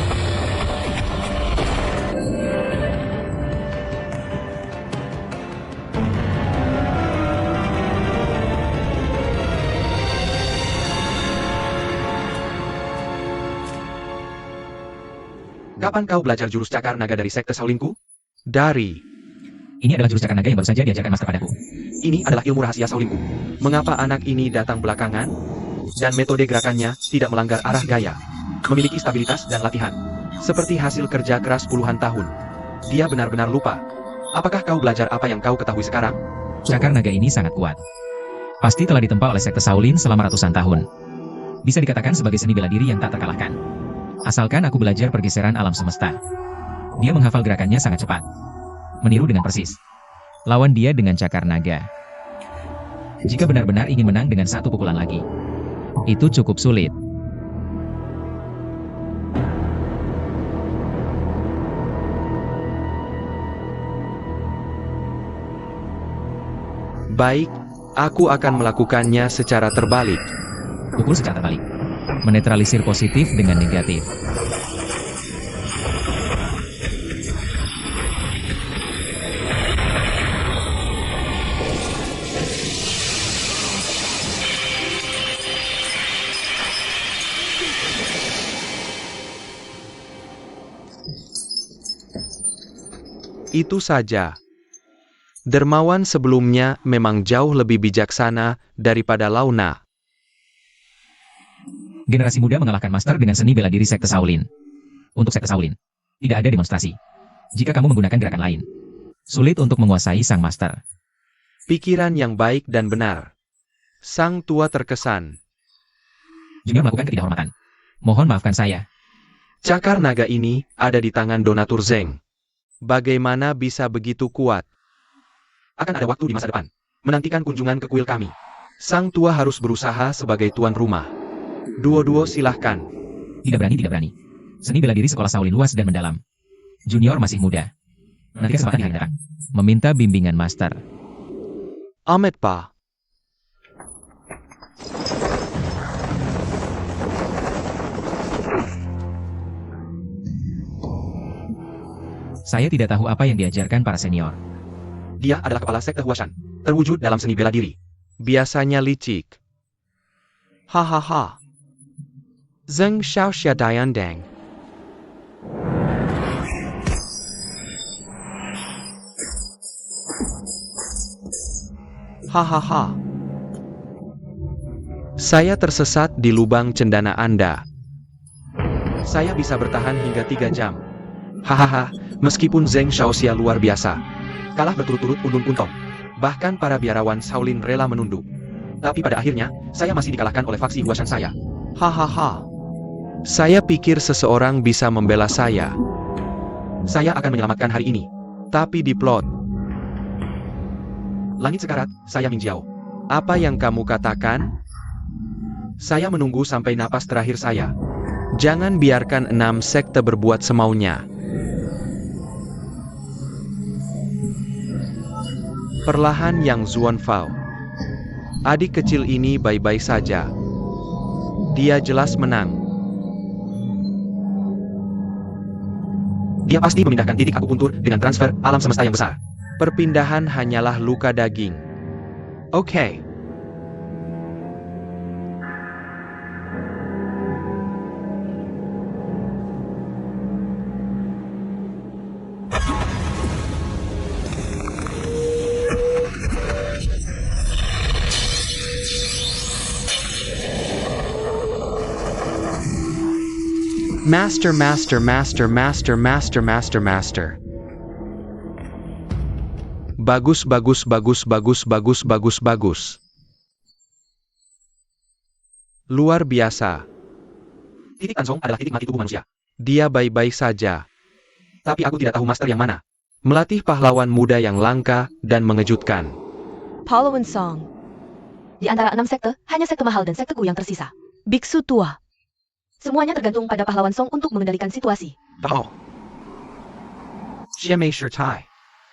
Kapan kau belajar jurus cakar naga dari sekte Shaolinku? Dari. Ini adalah jurus cakar naga yang baru saja diajarkan master padaku. Ini adalah ilmu rahasia Shaolinku. Mengapa anak ini datang belakangan? Dan metode gerakannya tidak melanggar arah gaya. Memiliki stabilitas dan latihan. Seperti hasil kerja keras puluhan tahun. Dia benar-benar lupa. Apakah kau belajar apa yang kau ketahui sekarang? Cakar naga ini sangat kuat. Pasti telah ditempa oleh sekte Shaolin selama ratusan tahun. Bisa dikatakan sebagai seni bela diri yang tak terkalahkan. Asalkan aku belajar pergeseran alam semesta. Dia menghafal gerakannya sangat cepat. Meniru dengan persis. Lawan dia dengan cakar naga. Jika benar-benar ingin menang dengan satu pukulan lagi, itu cukup sulit. Baik, aku akan melakukannya secara terbalik. Pukul secara terbalik. Menetralisir positif dengan negatif. Itu saja. Dermawan sebelumnya memang jauh lebih bijaksana daripada Launa. Generasi muda mengalahkan master dengan seni bela diri sekte Shaolin. Untuk sekte Shaolin, tidak ada demonstrasi. Jika kamu menggunakan gerakan lain, sulit untuk menguasai sang master. Pikiran yang baik dan benar. Sang tua terkesan. Junior melakukan ketidakhormatan. Mohon maafkan saya. Cakar naga ini ada di tangan Donatur Zeng. Bagaimana bisa begitu kuat? Akan ada waktu di masa depan. Menantikan kunjungan ke kuil kami. Sang tua harus berusaha sebagai tuan rumah. Duo-duo silahkan. Tidak berani, tidak berani. Seni bela diri sekolah Shaolin luas dan mendalam. Junior masih muda. Nanti kesempatan di hari datang. Meminta bimbingan master. Ahmed Pa. Saya tidak tahu apa yang diajarkan para senior. Dia adalah kepala sekte Huashan. Terwujud dalam seni bela diri. Biasanya licik. Hahaha. Zeng Xiaoxia Diandang. Hahaha. Saya tersesat di lubang cendana Anda. Saya bisa bertahan hingga 3 jam. Hahaha, meskipun Zeng Xiaoxia luar biasa. Kalah berturut-turut Undun Kuntong. Bahkan para biarawan Shaolin rela menunduk. Tapi pada akhirnya, saya masih dikalahkan oleh faksi Huashan saya. Hahaha. Saya pikir seseorang bisa membela saya. Saya akan menyelamatkan hari ini. Tapi di plot. Langit sekarat, saya Ming Jiao. Apa yang kamu katakan? Saya menunggu sampai napas terakhir saya. Jangan biarkan 6 sekte berbuat semaunya. Perlahan Yang Zuanfao. Adik kecil ini baik-baik saja. Dia jelas menang. Dia pasti memindahkan titik akupuntur dengan transfer alam semesta yang besar. Perpindahan hanyalah luka daging. Oke. Master, master, master, master, master, master, master. Bagus, bagus, bagus, bagus, bagus, bagus, bagus. Luar biasa. Titik Tansong adalah titik mati tubuh manusia. Dia baik-baik saja. Tapi aku tidak tahu master yang mana. Melatih pahlawan muda yang langka dan mengejutkan. Pahlawan Song. Di antara 6 sekte, hanya sekte mahal dan sekteku yang tersisa. Biksu tua. Semuanya tergantung pada pahlawan Song untuk mengendalikan situasi. Tahu. Xiamei Shitai.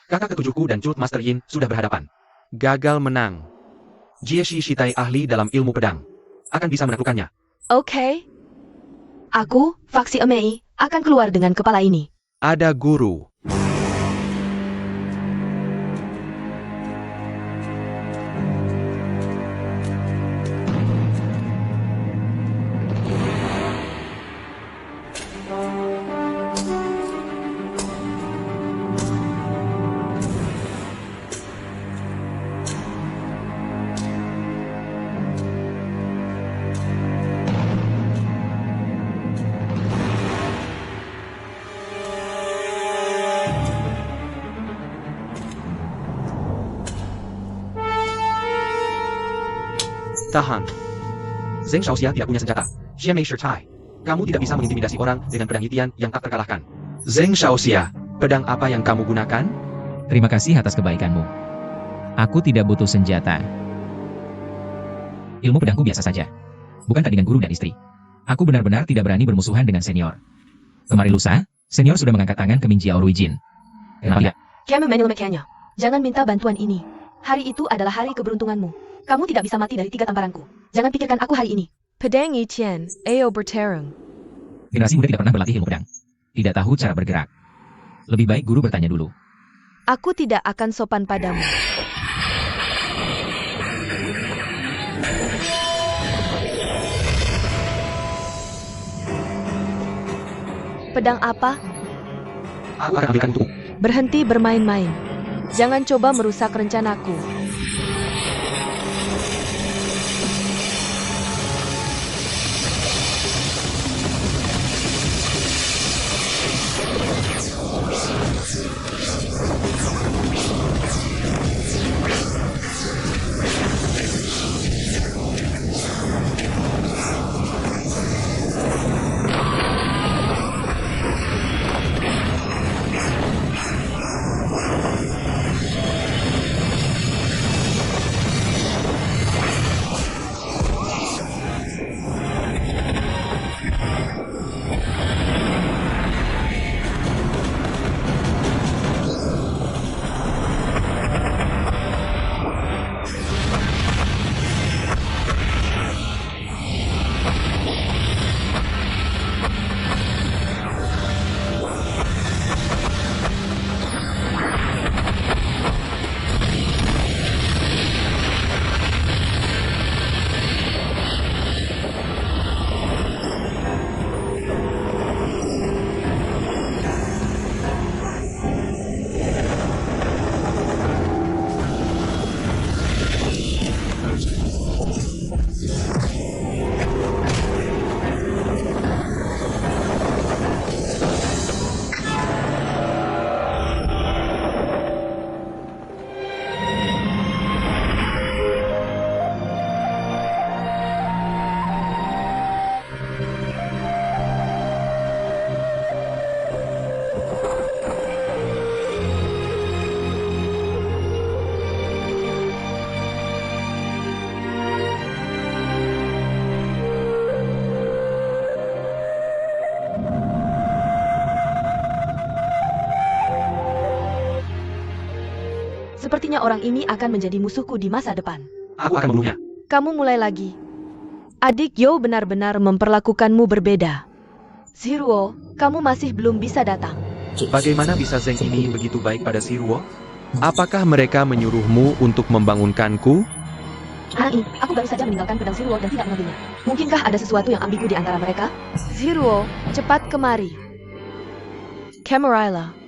Kakak ketujuhku dan Cult Master Yin sudah berhadapan. Gagal menang. Jieshi Shitai ahli dalam ilmu pedang. Akan bisa menaklukkannya. Oke. Aku, faksi Emei, akan keluar dengan kepala ini. Ada guru. Tahan. Zheng Shaoxia tidak punya senjata. Xiamei Shitai. Kamu tidak bisa mengintimidasi orang dengan pedang itian yang tak terkalahkan. Zheng Shaoxia, pedang apa yang kamu gunakan? Terima kasih atas kebaikanmu. Aku tidak butuh senjata. Ilmu pedangku biasa saja. Bukan dengan guru dan istri. Aku benar-benar tidak berani bermusuhan dengan senior. Kemarin lusa, senior sudah mengangkat tangan ke Min Jiao Ruijin. Kenapa ya? Kamu menilmeknya. Jangan minta bantuan ini. Hari itu adalah hari keberuntunganmu. Kamu tidak bisa mati dari 3 tamparanku. Jangan pikirkan aku hari ini. Pedang Yiqian, Ayo bertarung. Generasi muda tidak pernah berlatih ilmu pedang. Tidak tahu cara bergerak. Lebih baik guru bertanya dulu. Aku tidak akan sopan padamu. Pedang apa? Aku akan ambilkan untukmu. Berhenti bermain-main. Jangan coba merusak rencanaku. Sepertinya orang ini akan menjadi musuhku di masa depan. Aku akan membunuhnya. Kamu mulai lagi. Adik Yo benar-benar memperlakukanmu berbeda. Ziruo, kamu masih belum bisa datang. Bagaimana bisa Zheng ini begitu baik pada Siruo? Apakah mereka menyuruhmu untuk membangunkanku? Aku baru saja meninggalkan pedang Ziruo dan tidak mengambilnya. Mungkinkah ada sesuatu yang ambigu di antara mereka? Ziruo, cepat kemari. Camarilla.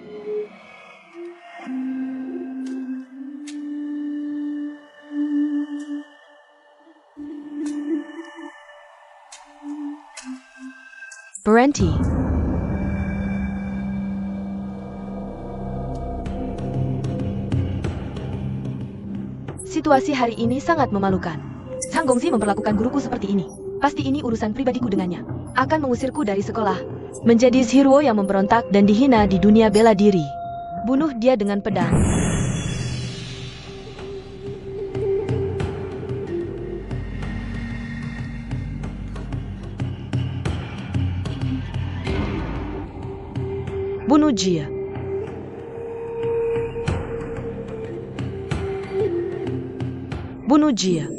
Berhenti. Situasi hari ini sangat memalukan. Sang Gongzi memperlakukan guruku seperti ini. Pasti ini urusan pribadiku dengannya. Akan mengusirku dari sekolah. Menjadi hero yang memberontak dan dihina di dunia bela diri. Bunuh dia dengan pedang. Bunuh dia. Bunuh dia.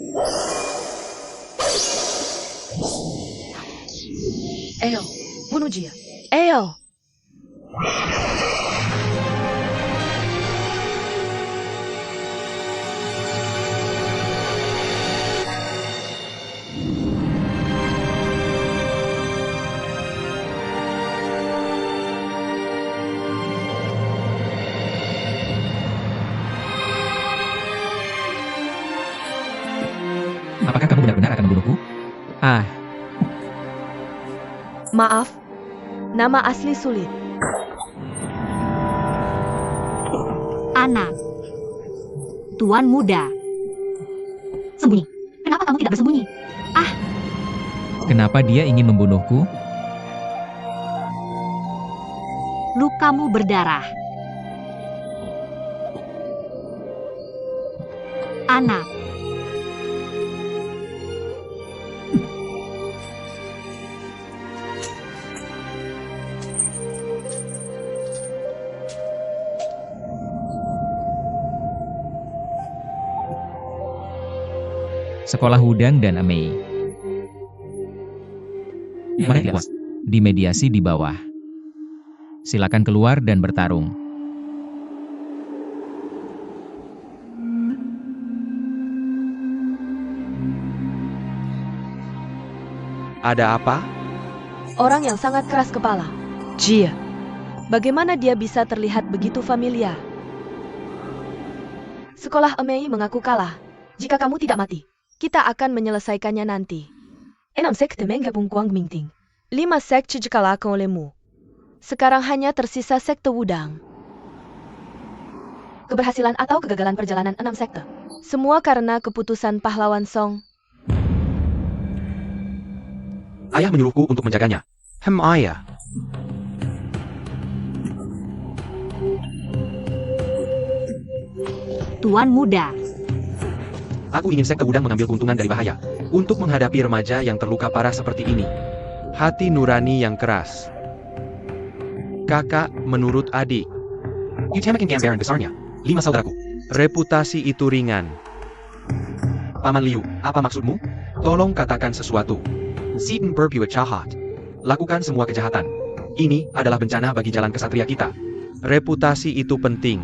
Ayo, bunuh dia. Ayo. Apakah kamu benar-benar akan membunuhku? Maaf, nama asli sulit. Anak. Tuan muda. Sembunyi. Kenapa kamu tidak bersembunyi? Kenapa dia ingin membunuhku? Lukamu berdarah. Anak. Sekolah Hudang dan Amei. Mari tidak puas. Di mediasi di bawah. Silakan keluar dan bertarung. Ada apa? Orang yang sangat keras kepala. Jia. Bagaimana dia bisa terlihat begitu familiar? Sekolah Amei mengaku kalah. Jika kamu tidak mati, kita akan menyelesaikannya nanti. 6 sekte menggabung Kuang Mingting. 5 sekte dikalahkan olehmu. Sekarang hanya tersisa sekte Wudang. Keberhasilan atau kegagalan perjalanan 6 sekte. Semua karena keputusan pahlawan Song. Ayah menyuruhku untuk menjaganya. Ayah. Tuan muda. Aku ingin sekte Wudang mengambil keuntungan dari bahaya. Untuk menghadapi remaja yang terluka parah seperti ini. Hati nurani yang keras. Kakak menurut adik. Utamakan gambaran besarnya. 5 saudaraku. Reputasi itu ringan. Paman Liu, apa maksudmu? Tolong katakan sesuatu. Sidon berbuat jahat. Lakukan semua kejahatan. Ini adalah bencana bagi jalan kesatria kita. Reputasi itu penting.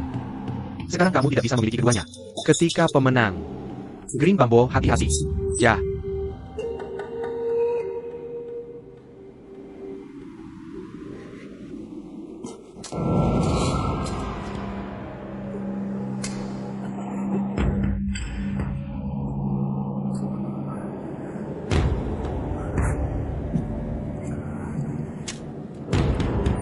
Sekarang kamu tidak bisa memiliki keduanya. Ketika pemenang. Green Bambo, hati-hati. Ya.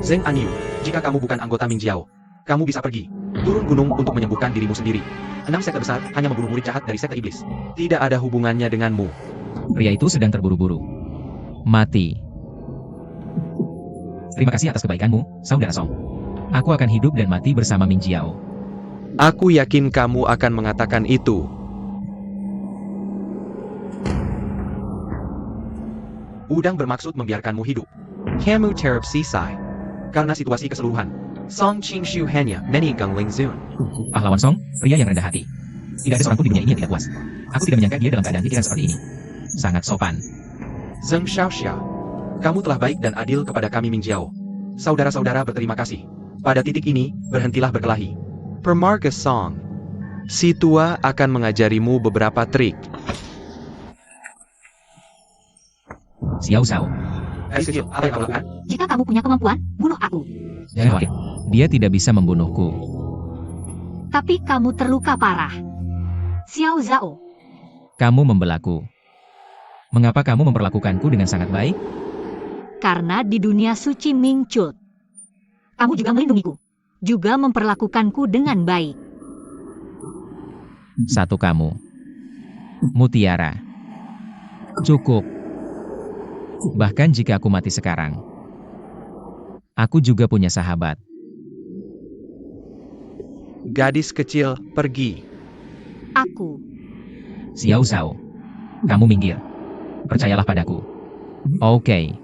Zheng Anyu, jika kamu bukan anggota Mingjiao, kamu bisa pergi. Turun gunung untuk menyembuhkan dirimu sendiri. 6 sekte besar hanya membunuh murid jahat dari sekte iblis. Tidak ada hubungannya denganmu. Pria itu sedang terburu-buru. Mati. Terima kasih atas kebaikanmu, Saudara Song. Aku akan hidup dan mati bersama Ming Jiao. Aku yakin kamu akan mengatakan itu. Udang bermaksud membiarkanmu hidup. Kamu terpsisai. Karena situasi keseluruhan. Song Qingshu hanya menigang Ling Zun. Pahlawan Song, pria yang rendah hati. Tidak ada seorang pun di dunia ini yang tidak puas. Aku tidak menyangka dia dalam keadaan pikiran seperti ini. Sangat sopan. Zheng Xiaoxia, kamu telah baik dan adil kepada kami Mingjiao. Saudara-saudara berterima kasih. Pada titik ini, berhentilah berkelahi. Permarga Song. Si tua akan mengajarimu beberapa trik. Xiao Zhao. Gadis kecil, apa yang kau lakukan? Jika kamu punya kemampuan, bunuh aku. Jangan khawatir. Dia tidak bisa membunuhku. Tapi kamu terluka parah. Xiao Zhao. Kamu membelaku. Mengapa kamu memperlakukanku dengan sangat baik? Karena di dunia suci Ming Chult, kamu juga melindungiku, juga memperlakukanku dengan baik. Satu kamu. Mutiara. Cukup. Bahkan jika aku mati sekarang, aku juga punya sahabat. Gadis kecil, pergi. Aku. Xiao Zhao. Kamu minggir. Percayalah padaku. Oke.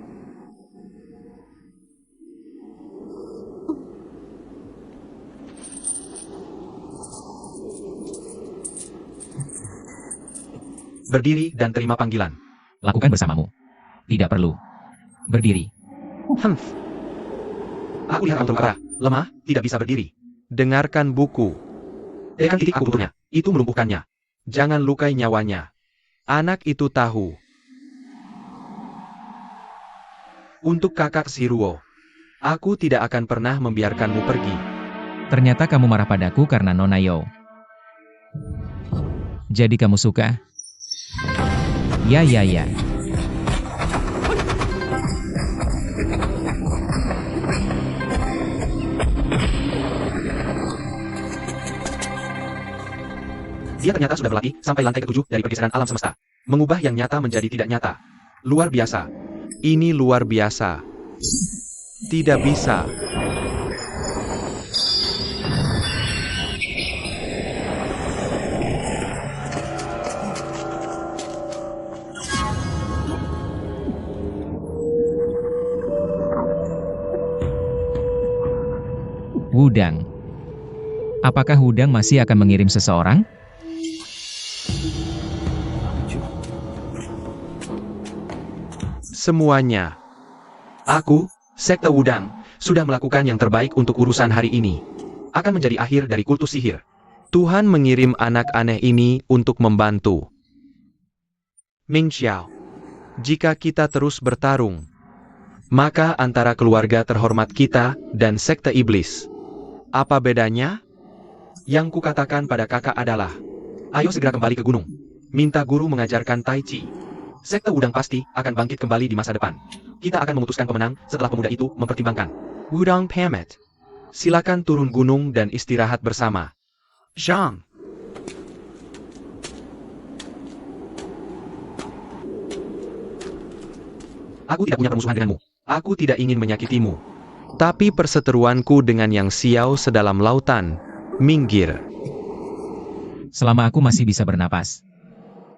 Berdiri dan terima panggilan. Lakukan bersamamu. Tidak perlu. Berdiri. Humph. Aku lihat Antrum lemah, tidak bisa berdiri. Dengarkan buku. Tekan titik aku butuhnya. Itu melumpuhkannya. Jangan lukai nyawanya. Anak itu tahu. Untuk kakak Siruo, aku tidak akan pernah membiarkanmu pergi. Ternyata kamu marah padaku karena Nona Yo. Jadi kamu suka? Ya. Dia ternyata sudah berlatih sampai lantai ke-7 dari pergeseran alam semesta. Mengubah yang nyata menjadi tidak nyata. Luar biasa. Ini luar biasa. Tidak bisa. Wudang. Apakah Wudang masih akan mengirim seseorang? Semuanya. Aku, Sekte Wudang, sudah melakukan yang terbaik untuk urusan hari ini. Akan menjadi akhir dari kultus sihir. Tuhan mengirim anak aneh ini untuk membantu. Ming Xiao. Jika kita terus bertarung, maka antara keluarga terhormat kita dan Sekte Iblis, apa bedanya? Yang kukatakan pada kakak adalah, ayo segera kembali ke gunung. Minta guru mengajarkan Tai Chi. Sekte Wudang pasti akan bangkit kembali di masa depan. Kita akan memutuskan pemenang setelah pemuda itu mempertimbangkan. Wudang pamit. Silakan turun gunung dan istirahat bersama. Zhang. Aku tidak punya permusuhan denganmu. Aku tidak ingin menyakitimu. Tapi perseteruanku dengan Yang Xiao sedalam lautan. Minggir. Selama aku masih bisa bernapas,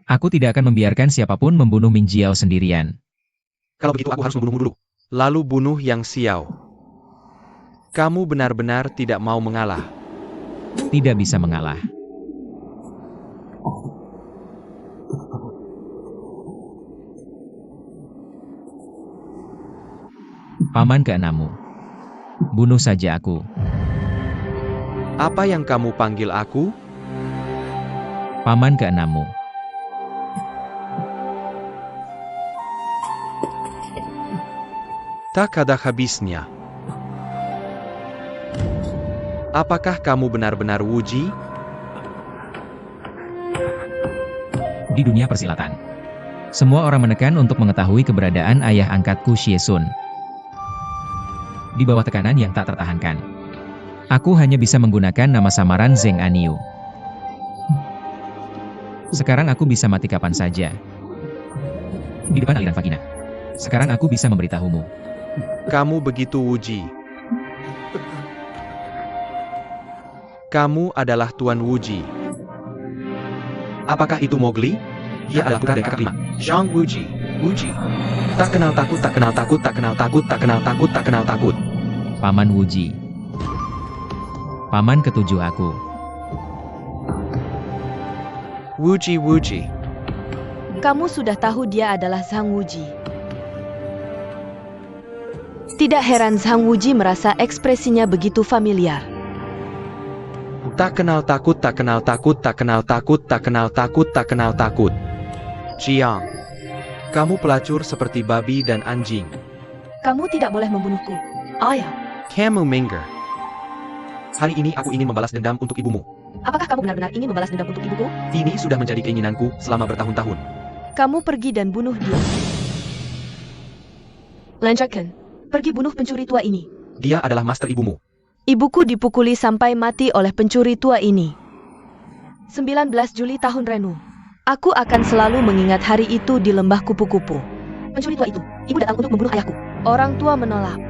aku tidak akan membiarkan siapapun membunuh Ming Jiao sendirian. Kalau begitu aku harus membunuhmu dulu. Lalu bunuh Yang Xiao. Kamu benar-benar tidak mau mengalah. Tidak bisa mengalah. Paman keenammu. Bunuh saja aku. Apa yang kamu panggil aku? Paman keenammu. Tak ada habisnya. Apakah kamu benar-benar Wuji? Di dunia persilatan, semua orang menekan untuk mengetahui keberadaan ayah angkatku Xie Sun. Di bawah tekanan yang tak tertahankan, aku hanya bisa menggunakan nama samaran Zheng Aniu. Sekarang aku bisa mati kapan saja. Di depan aliran vagina. Sekarang aku bisa memberitahumu. Kamu begitu Wuji. Kamu adalah Tuan Wuji. Apakah itu Mowgli? Ia adalah putra dari kakak kelima. Zhang Wuji. Wuji. Tak kenal takut, tak kenal takut, tak kenal takut, tak kenal takut, tak kenal takut. Paman Wuji. Paman ketujuh aku. Wuji Wuji. Kamu sudah tahu dia adalah Zhang Wuji. Tidak heran Zhang Wuji merasa ekspresinya begitu familiar. Tak kenal takut, tak kenal takut, tak kenal takut, tak kenal takut, tak kenal takut. Jiang. Kamu pelacur seperti babi dan anjing. Kamu tidak boleh membunuhku. Ayah. Kamu minggir. Hari ini aku ingin membalas dendam untuk ibumu. Apakah kamu benar-benar ingin membalas dendam untuk ibuku? Ini sudah menjadi keinginanku selama bertahun-tahun. Kamu pergi dan bunuh dia. Lanjutkan. Pergi bunuh pencuri tua ini. Dia adalah master ibumu. Ibuku dipukuli sampai mati oleh pencuri tua ini. 19 Juli tahun Renu. Aku akan selalu mengingat hari itu di lembah kupu-kupu. Pencuri tua itu, ibu datang untuk membunuh ayahku. Orang tua menolak.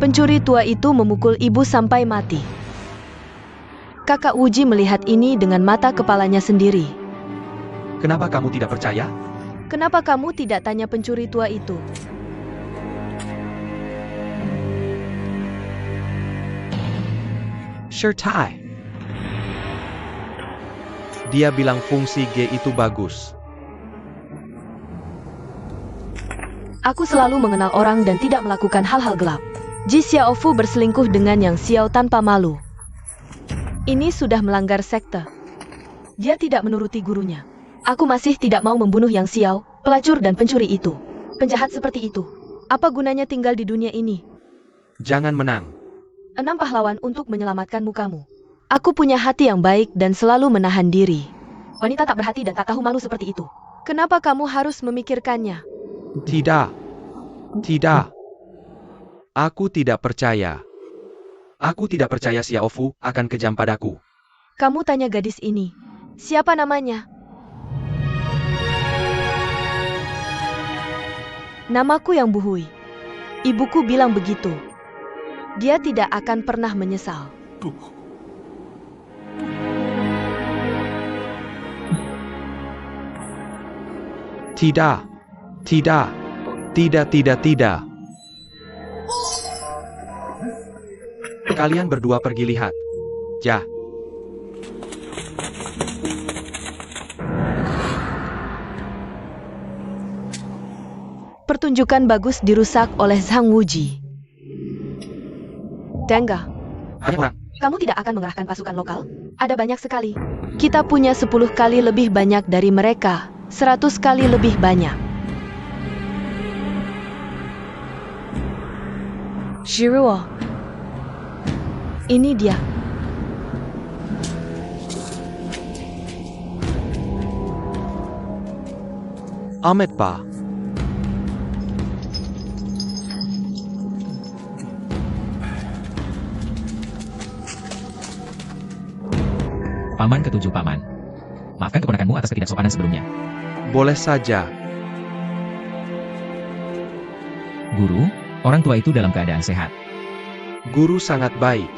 Pencuri tua itu memukul ibu sampai mati. Kakak Wuji melihat ini dengan mata kepalanya sendiri. Kenapa kamu tidak percaya? Kenapa kamu tidak tanya pencuri tua itu? Sure tie. Dia bilang fungsi G itu bagus. Aku selalu mengenal orang dan tidak melakukan hal-hal gelap. Ji Xiaofu berselingkuh dengan Yang Xiao tanpa malu. Ini sudah melanggar sekte. Dia tidak menuruti gurunya. Aku masih tidak mau membunuh Yang Xiao, pelacur dan pencuri itu. Penjahat seperti itu. Apa gunanya tinggal di dunia ini? Jangan menang. 6 pahlawan untuk menyelamatkan mukamu. Aku punya hati yang baik dan selalu menahan diri. Wanita tak berhati dan tak tahu malu seperti itu. Kenapa kamu harus memikirkannya? Tidak. Tidak. Aku tidak percaya. Aku tidak percaya Xiaofu akan kejam padaku. Kamu tanya gadis ini. Siapa namanya? Namaku Yang Buhui. Ibuku bilang begitu. Dia tidak akan pernah menyesal. Tidak. Tidak. Tidak, tidak, tidak. Kalian berdua pergi lihat. Ja. Pertunjukan bagus dirusak oleh Zhang Wuji. Dengga, Hanya orang. kamu tidak akan mengerahkan pasukan lokal? Ada banyak sekali. Kita punya 10 kali lebih banyak dari mereka. 100 kali lebih banyak. Shiruo. Ini dia. Ahmed Pa. Paman ketujuh paman. Maafkan keponakanmu atas ketidaksopanan sebelumnya. Boleh saja. Guru, orang tua itu dalam keadaan sehat. Guru sangat baik.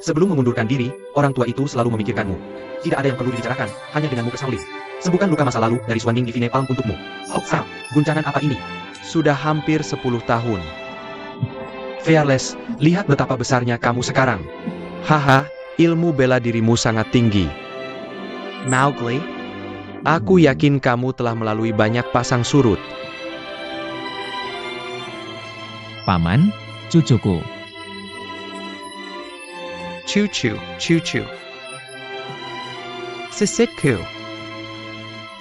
Sebelum mengundurkan diri, orang tua itu selalu memikirkanmu. Tidak ada yang perlu dibicarakan, hanya denganmu ke Shaolin. Sembuhkan luka masa lalu dari Xuanning Divine Palm untukmu. Sam, guncangan apa ini? Sudah hampir 10 tahun. Fearless, lihat betapa besarnya kamu sekarang. Haha, ilmu bela dirimu sangat tinggi. Mowgli, aku yakin kamu telah melalui banyak pasang surut. Paman, cucuku. Cucu, cucu. Sisitku.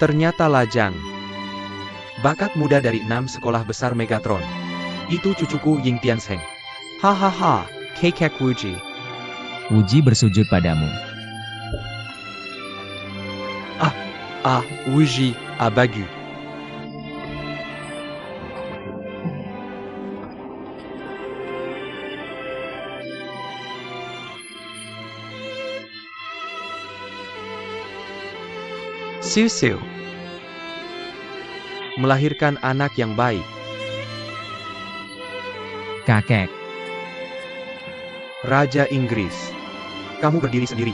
Ternyata lajang. Bakat muda dari 6 sekolah besar Megatron. Itu cucuku Ying Tiansheng. Hahaha, Kakek Wuji. Wuji bersujud padamu. Wuji, Abagu. Susu. Melahirkan anak yang baik. Kakek. Raja Inggris. Kamu berdiri sendiri.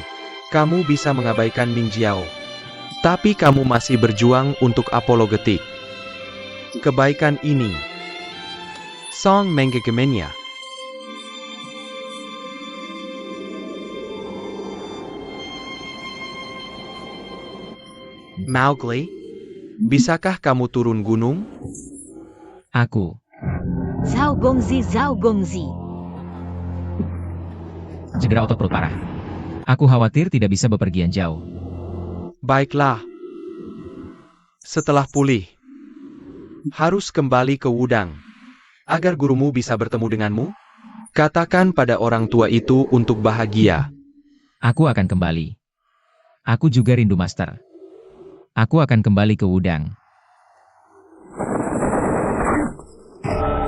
Kamu bisa mengabaikan Ming Jiao. Tapi kamu masih berjuang untuk apologetik. Kebaikan ini. Song Menggegemenya. Mowgli, bisakah kamu turun gunung? Aku. Zhao Gongzi, Zhao Gongzi. Cedera otot perut parah. Aku khawatir tidak bisa bepergian jauh. Baiklah. Setelah pulih, harus kembali ke Wudang. Agar gurumu bisa bertemu denganmu, katakan pada orang tua itu untuk bahagia. Aku akan kembali. Aku juga rindu Master. Aku akan kembali ke Wudang.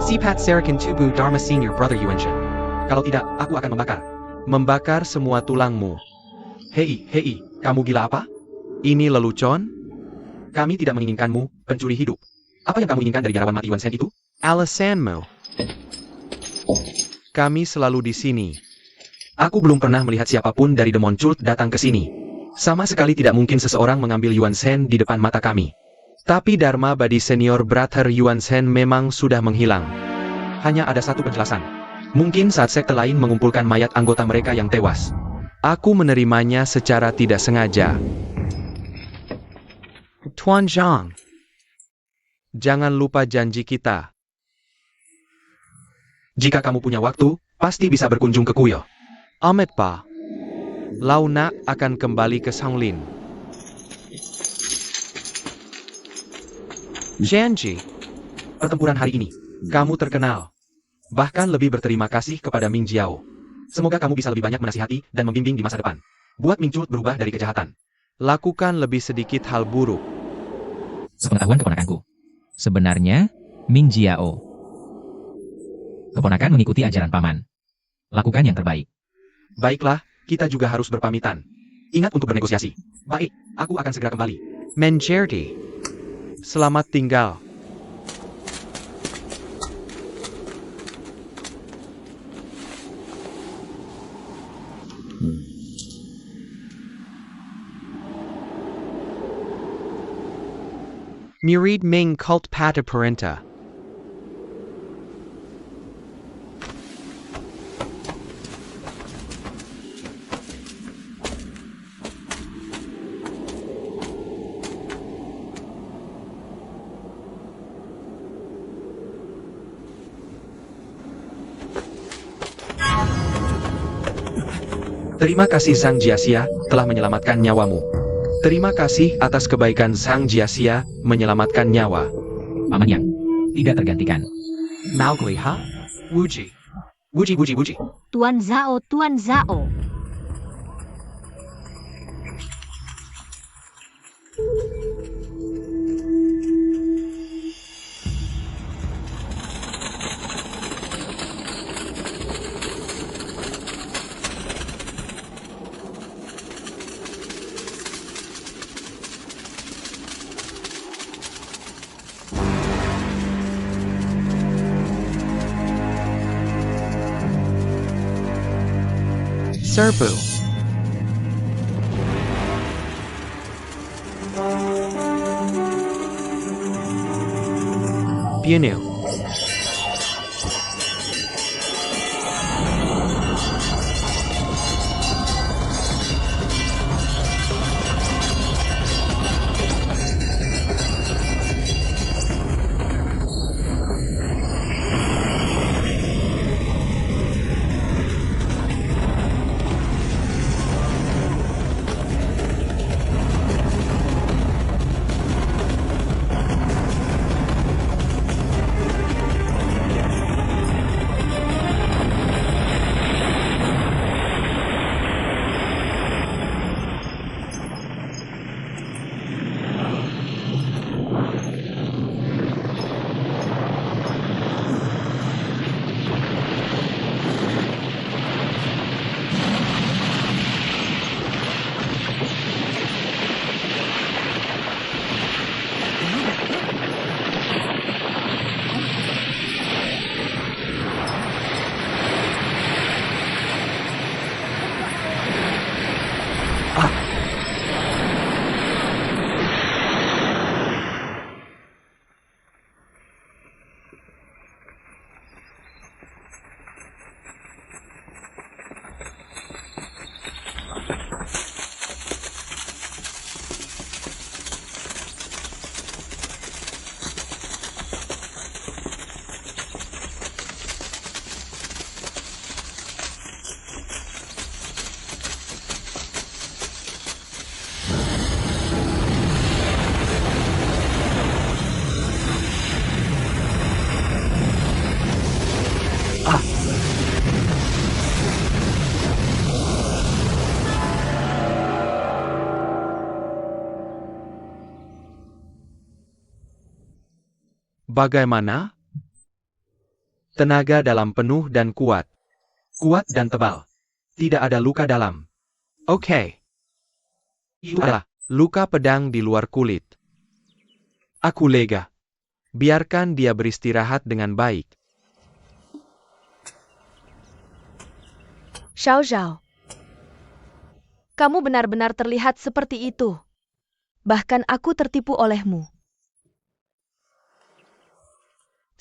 Sipat Sarakin Tubuh Dharma Senior Brother Yuanshan. Kalau tidak, aku akan membakar. Membakar semua tulangmu. Hei, kamu gila apa? Ini lelucon? Kami tidak menginginkanmu, pencuri hidup. Apa yang kamu inginkan dari biarawan mati Yuan Shen itu? Alasanmu. Kami selalu di sini. Aku belum pernah melihat siapapun dari Demon Cult datang ke sini. Sama sekali tidak mungkin seseorang mengambil Yuan Shen di depan mata kami. Tapi Dharma Badi Senior Brother Yuan Shen memang sudah menghilang. Hanya ada satu penjelasan. Mungkin saat sekte lain mengumpulkan mayat anggota mereka yang tewas. Aku menerimanya secara tidak sengaja. Tuan Zhang. Jangan lupa janji kita. Jika kamu punya waktu, pasti bisa berkunjung ke Kuyo. Amet Pa. Launa akan kembali ke Songlin. Zhanji. Pertempuran hari ini, kamu terkenal. Bahkan lebih berterima kasih kepada Ming Jiao. Semoga kamu bisa lebih banyak menasihati dan membimbing di masa depan. Buat Ming Cult berubah dari kejahatan. Lakukan lebih sedikit hal buruk. Sepengetahuan keponakanku. Sebenarnya, Ming Jiao. Keponakan mengikuti ajaran paman. Lakukan yang terbaik. Baiklah, kita juga harus berpamitan. Ingat untuk bernegosiasi. Baik, aku akan segera kembali. Menjerti. Selamat tinggal. Murid Ming Cult Pata Parenta. Terima kasih Sang Jiaxia telah menyelamatkan nyawamu. Terima kasih atas kebaikan Sang Jiaxia menyelamatkan nyawa. Paman Yang, tidak tergantikan. Mowgli, ha? Wuji. Wuji. Tuan Zhao, Tuan Zhao. Serbu. Bienu. Bagaimana? Tenaga dalam penuh dan kuat. Kuat dan tebal. Tidak ada luka dalam. Oke. Itu adalah luka pedang di luar kulit. Aku lega. Biarkan dia beristirahat dengan baik. Xiao Zhao. Kamu benar-benar terlihat seperti itu. Bahkan aku tertipu olehmu.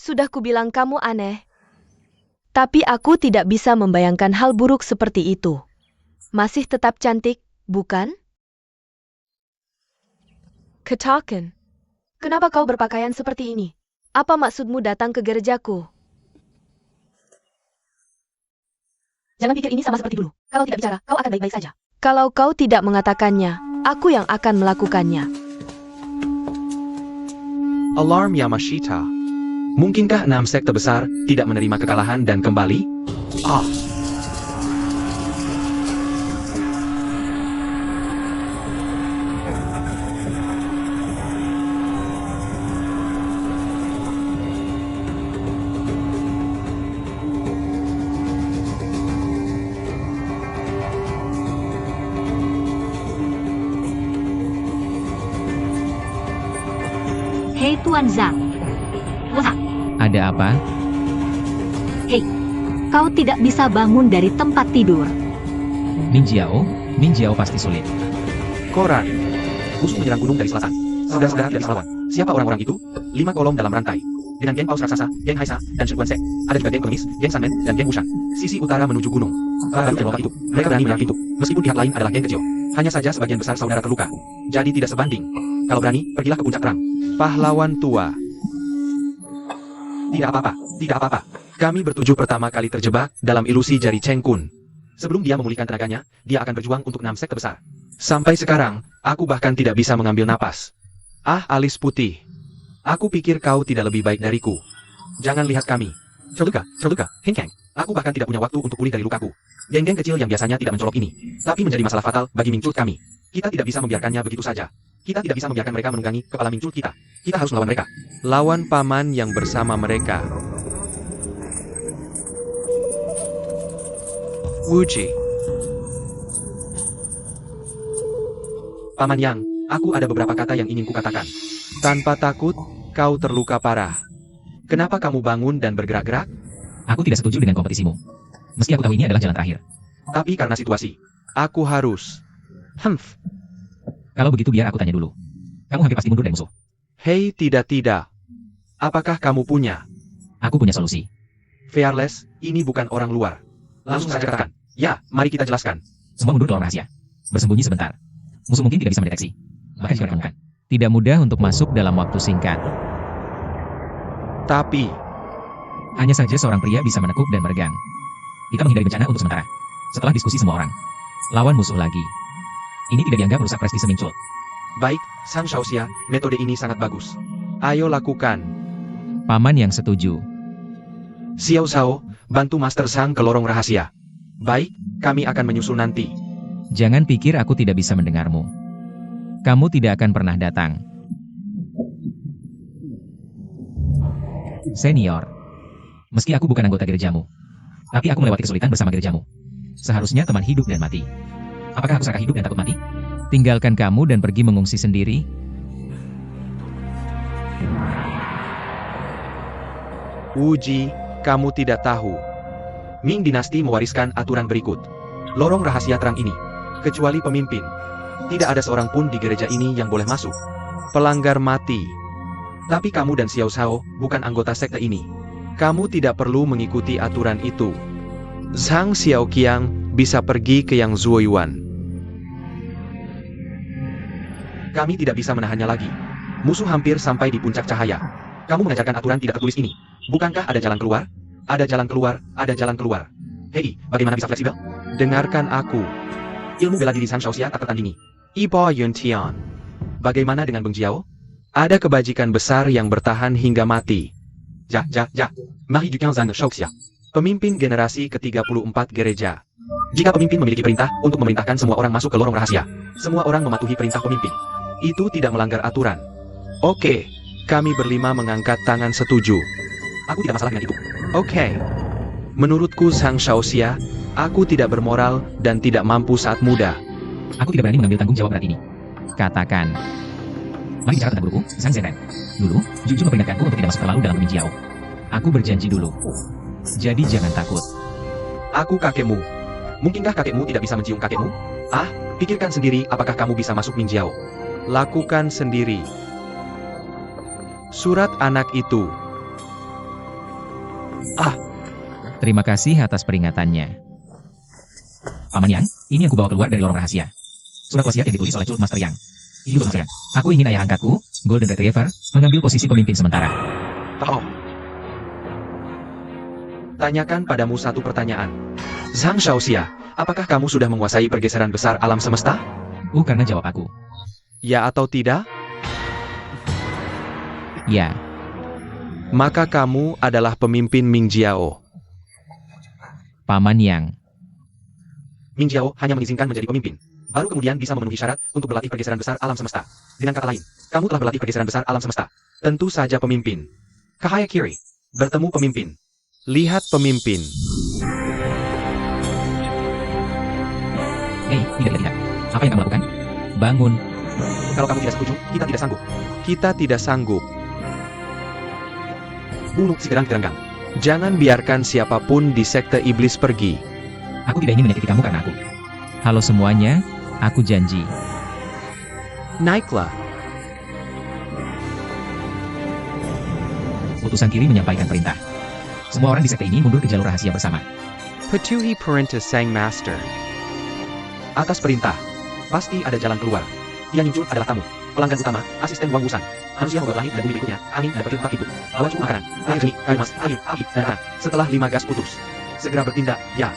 Sudah kubilang kamu aneh. Tapi aku tidak bisa membayangkan hal buruk seperti itu. Masih tetap cantik, bukan? Katakan. Kenapa kau berpakaian seperti ini? Apa maksudmu datang ke gerejaku? Jangan pikir ini sama seperti dulu. Kalau tidak bicara, kau akan baik-baik saja. Kalau kau tidak mengatakannya, aku yang akan melakukannya. Alarm Yamashita. Mungkinkah 6 sekte besar tidak menerima kekalahan dan kembali? Ah. Hei Tuan Zhang. Wah, Ada apa? kau tidak bisa bangun dari tempat tidur. Min Jiao pasti sulit. Koran. Musuh menyerang gunung dari selatan. Saudara-saudara tidak bisa lawan. Siapa orang-orang itu? 5 kolom dalam rantai. Dengan geng Paus Raksasa, geng Haisa, dan Shen Sek. Ada juga geng Pengemis, geng Sanmen, dan geng Wushan. Sisi utara menuju gunung. Baru geng lokal itu. Mereka berani menyerang pintu. Meskipun pihak lain adalah geng kecil. Hanya saja sebagian besar saudara terluka. Jadi tidak sebanding. Kalau berani, pergilah ke puncak perang. Pahlawan tua. Tidak apa-apa, tidak apa-apa. Kami bertujuh pertama kali terjebak dalam ilusi jari Cheng Kun. Sebelum dia memulihkan tenaganya, dia akan berjuang untuk 6 sekte besar. Sampai sekarang, aku bahkan tidak bisa mengambil napas. Ah, alis putih. Aku pikir kau tidak lebih baik dariku. Jangan lihat kami. Terluka, Heng Kang. Aku bahkan tidak punya waktu untuk pulih dari lukaku. Geng-geng kecil yang biasanya tidak mencolok ini, tapi menjadi masalah fatal bagi Mingcut kami. Kita tidak bisa membiarkannya begitu saja. Kita tidak bisa membiarkan mereka menunggangi kepala Mingcut kita. Kita harus melawan mereka. Lawan paman yang bersama mereka. Wuji. Paman Yang, aku ada beberapa kata yang ingin kukatakan. Tanpa takut, kau terluka parah. Kenapa kamu bangun dan bergerak-gerak? Aku tidak setuju dengan kompetisimu. Meski aku tahu ini adalah jalan terakhir. Tapi karena situasi, aku harus. Kalau begitu biar aku tanya dulu. Kamu hampir pasti mundur dari musuh. Hei, tidak. Apakah kamu punya? Aku punya solusi. Fearless, ini bukan orang luar. Langsung saja katakan. Ya, mari kita jelaskan. Semua mundur ke lorong rahasia. Bersembunyi sebentar. Musuh mungkin tidak bisa mendeteksi. Bahkan jika menemukan. Tidak mudah untuk masuk dalam waktu singkat. Tapi, Hanya saja seorang pria bisa menekuk dan meregang. Kita menghindari bencana untuk sementara. Setelah diskusi semua orang, lawan musuh lagi. Ini tidak dianggap merusak prestise Mingcut. baik, Sang Shaoxia, metode ini sangat bagus. Ayo lakukan. Paman yang setuju. Xiao Zhao, bantu Master Sang ke lorong rahasia. Baik, kami akan menyusul nanti. Jangan pikir aku tidak bisa mendengarmu. Kamu tidak akan pernah datang. Senior. Meski aku bukan anggota gerejamu, tapi aku melewati kesulitan bersama gerejamu. Seharusnya teman hidup dan mati. Apakah aku serakah hidup dan takut mati? Tinggalkan kamu dan pergi mengungsi sendiri? Wuji, kamu tidak tahu. Ming Dinasti mewariskan aturan berikut. Lorong rahasia terang ini, kecuali pemimpin. Tidak ada seorang pun di gereja ini yang boleh masuk. Pelanggar mati. Tapi kamu dan Xiao Zhao bukan anggota sekte ini. Kamu tidak perlu mengikuti aturan itu. Zhang Xiaoqiang bisa pergi ke Yang Zuoyuan. Kami tidak bisa menahannya lagi. Musuh hampir sampai di puncak cahaya. Kamu mengajarkan aturan tidak tertulis ini. Bukankah ada jalan keluar? Ada jalan keluar, ada jalan keluar. Hei, bagaimana bisa fleksibel? Dengarkan aku. Ilmu bela diri San Shaoxia tak tertandingi. Ipo Yuntian. Bagaimana dengan Beng Jiao? Ada kebajikan besar yang bertahan hingga mati. Mahi Dukiang Zan Shaoxia. Pemimpin generasi ke-34 gereja. Jika pemimpin memiliki perintah untuk memerintahkan semua orang masuk ke lorong rahasia, semua orang mematuhi perintah pemimpin. Itu tidak melanggar aturan. Oke, kami berlima mengangkat tangan setuju. Aku tidak masalah dengan itu. Oke. Menurutku Sang Shaoxia, aku tidak bermoral dan tidak mampu saat muda. Aku tidak berani mengambil tanggung jawab berat ini. Katakan. Mari bicara tentang guruku, Sang Zhenren. Dulu, Juju memperingatkanku untuk tidak masuk terlalu dalam Ming Jiao. Aku berjanji dulu. Jadi jangan takut. Aku kakekmu. Mungkinkah kakekmu tidak bisa mencium kakekmu? Ah, pikirkan sendiri apakah kamu bisa masuk Ming Jiao. Lakukan sendiri. Surat anak itu. Terima kasih atas peringatannya. Paman Yang, ini yang kubawa keluar dari lorong rahasia. Surat wasiat yang ditulis oleh Cult Master Yang. Hidup bersama. Aku ingin ayah angkatku, Golden Retriever, mengambil posisi pemimpin sementara. Oh. Tanyakan padamu satu pertanyaan. Sang Shaoxia, apakah kamu sudah menguasai pergeseran besar alam semesta? Karena jawab aku. Ya atau tidak? Ya, Maka kamu adalah pemimpin Ming Jiao. Paman Yang. Ming Jiao hanya mengizinkan menjadi pemimpin. Baru kemudian bisa memenuhi syarat untuk berlatih pergeseran besar alam semesta. Dengan kata lain, kamu telah berlatih pergeseran besar alam semesta. Tentu saja pemimpin. Cahaya kiri. Bertemu pemimpin. Lihat pemimpin. Tidak. Apa yang kamu lakukan? Bangun. Kalau kamu tidak setuju, kita tidak sanggup. Kita tidak sanggup. Bunuh si gerang-geranggang. Jangan biarkan siapapun di sekte iblis pergi. Aku tidak ingin menyakiti kamu karena aku. Halo semuanya, aku janji. Naiklah. Utusan kiri menyampaikan perintah. Semua orang di sekte ini mundur ke jalur rahasia bersama. Patuhi perintah Sang Master. Atas perintah, pasti ada jalan keluar. Yang muncul adalah tamu, pelanggan utama, asisten Wang Wusan. Manusia membuat langit dan bumi berikutnya, angin dan petir tempat hidup. Bawa cuma makanan, air jernih, kayu emas, air, api, dan tanah. Setelah 5 gas putus. Segera bertindak, ya.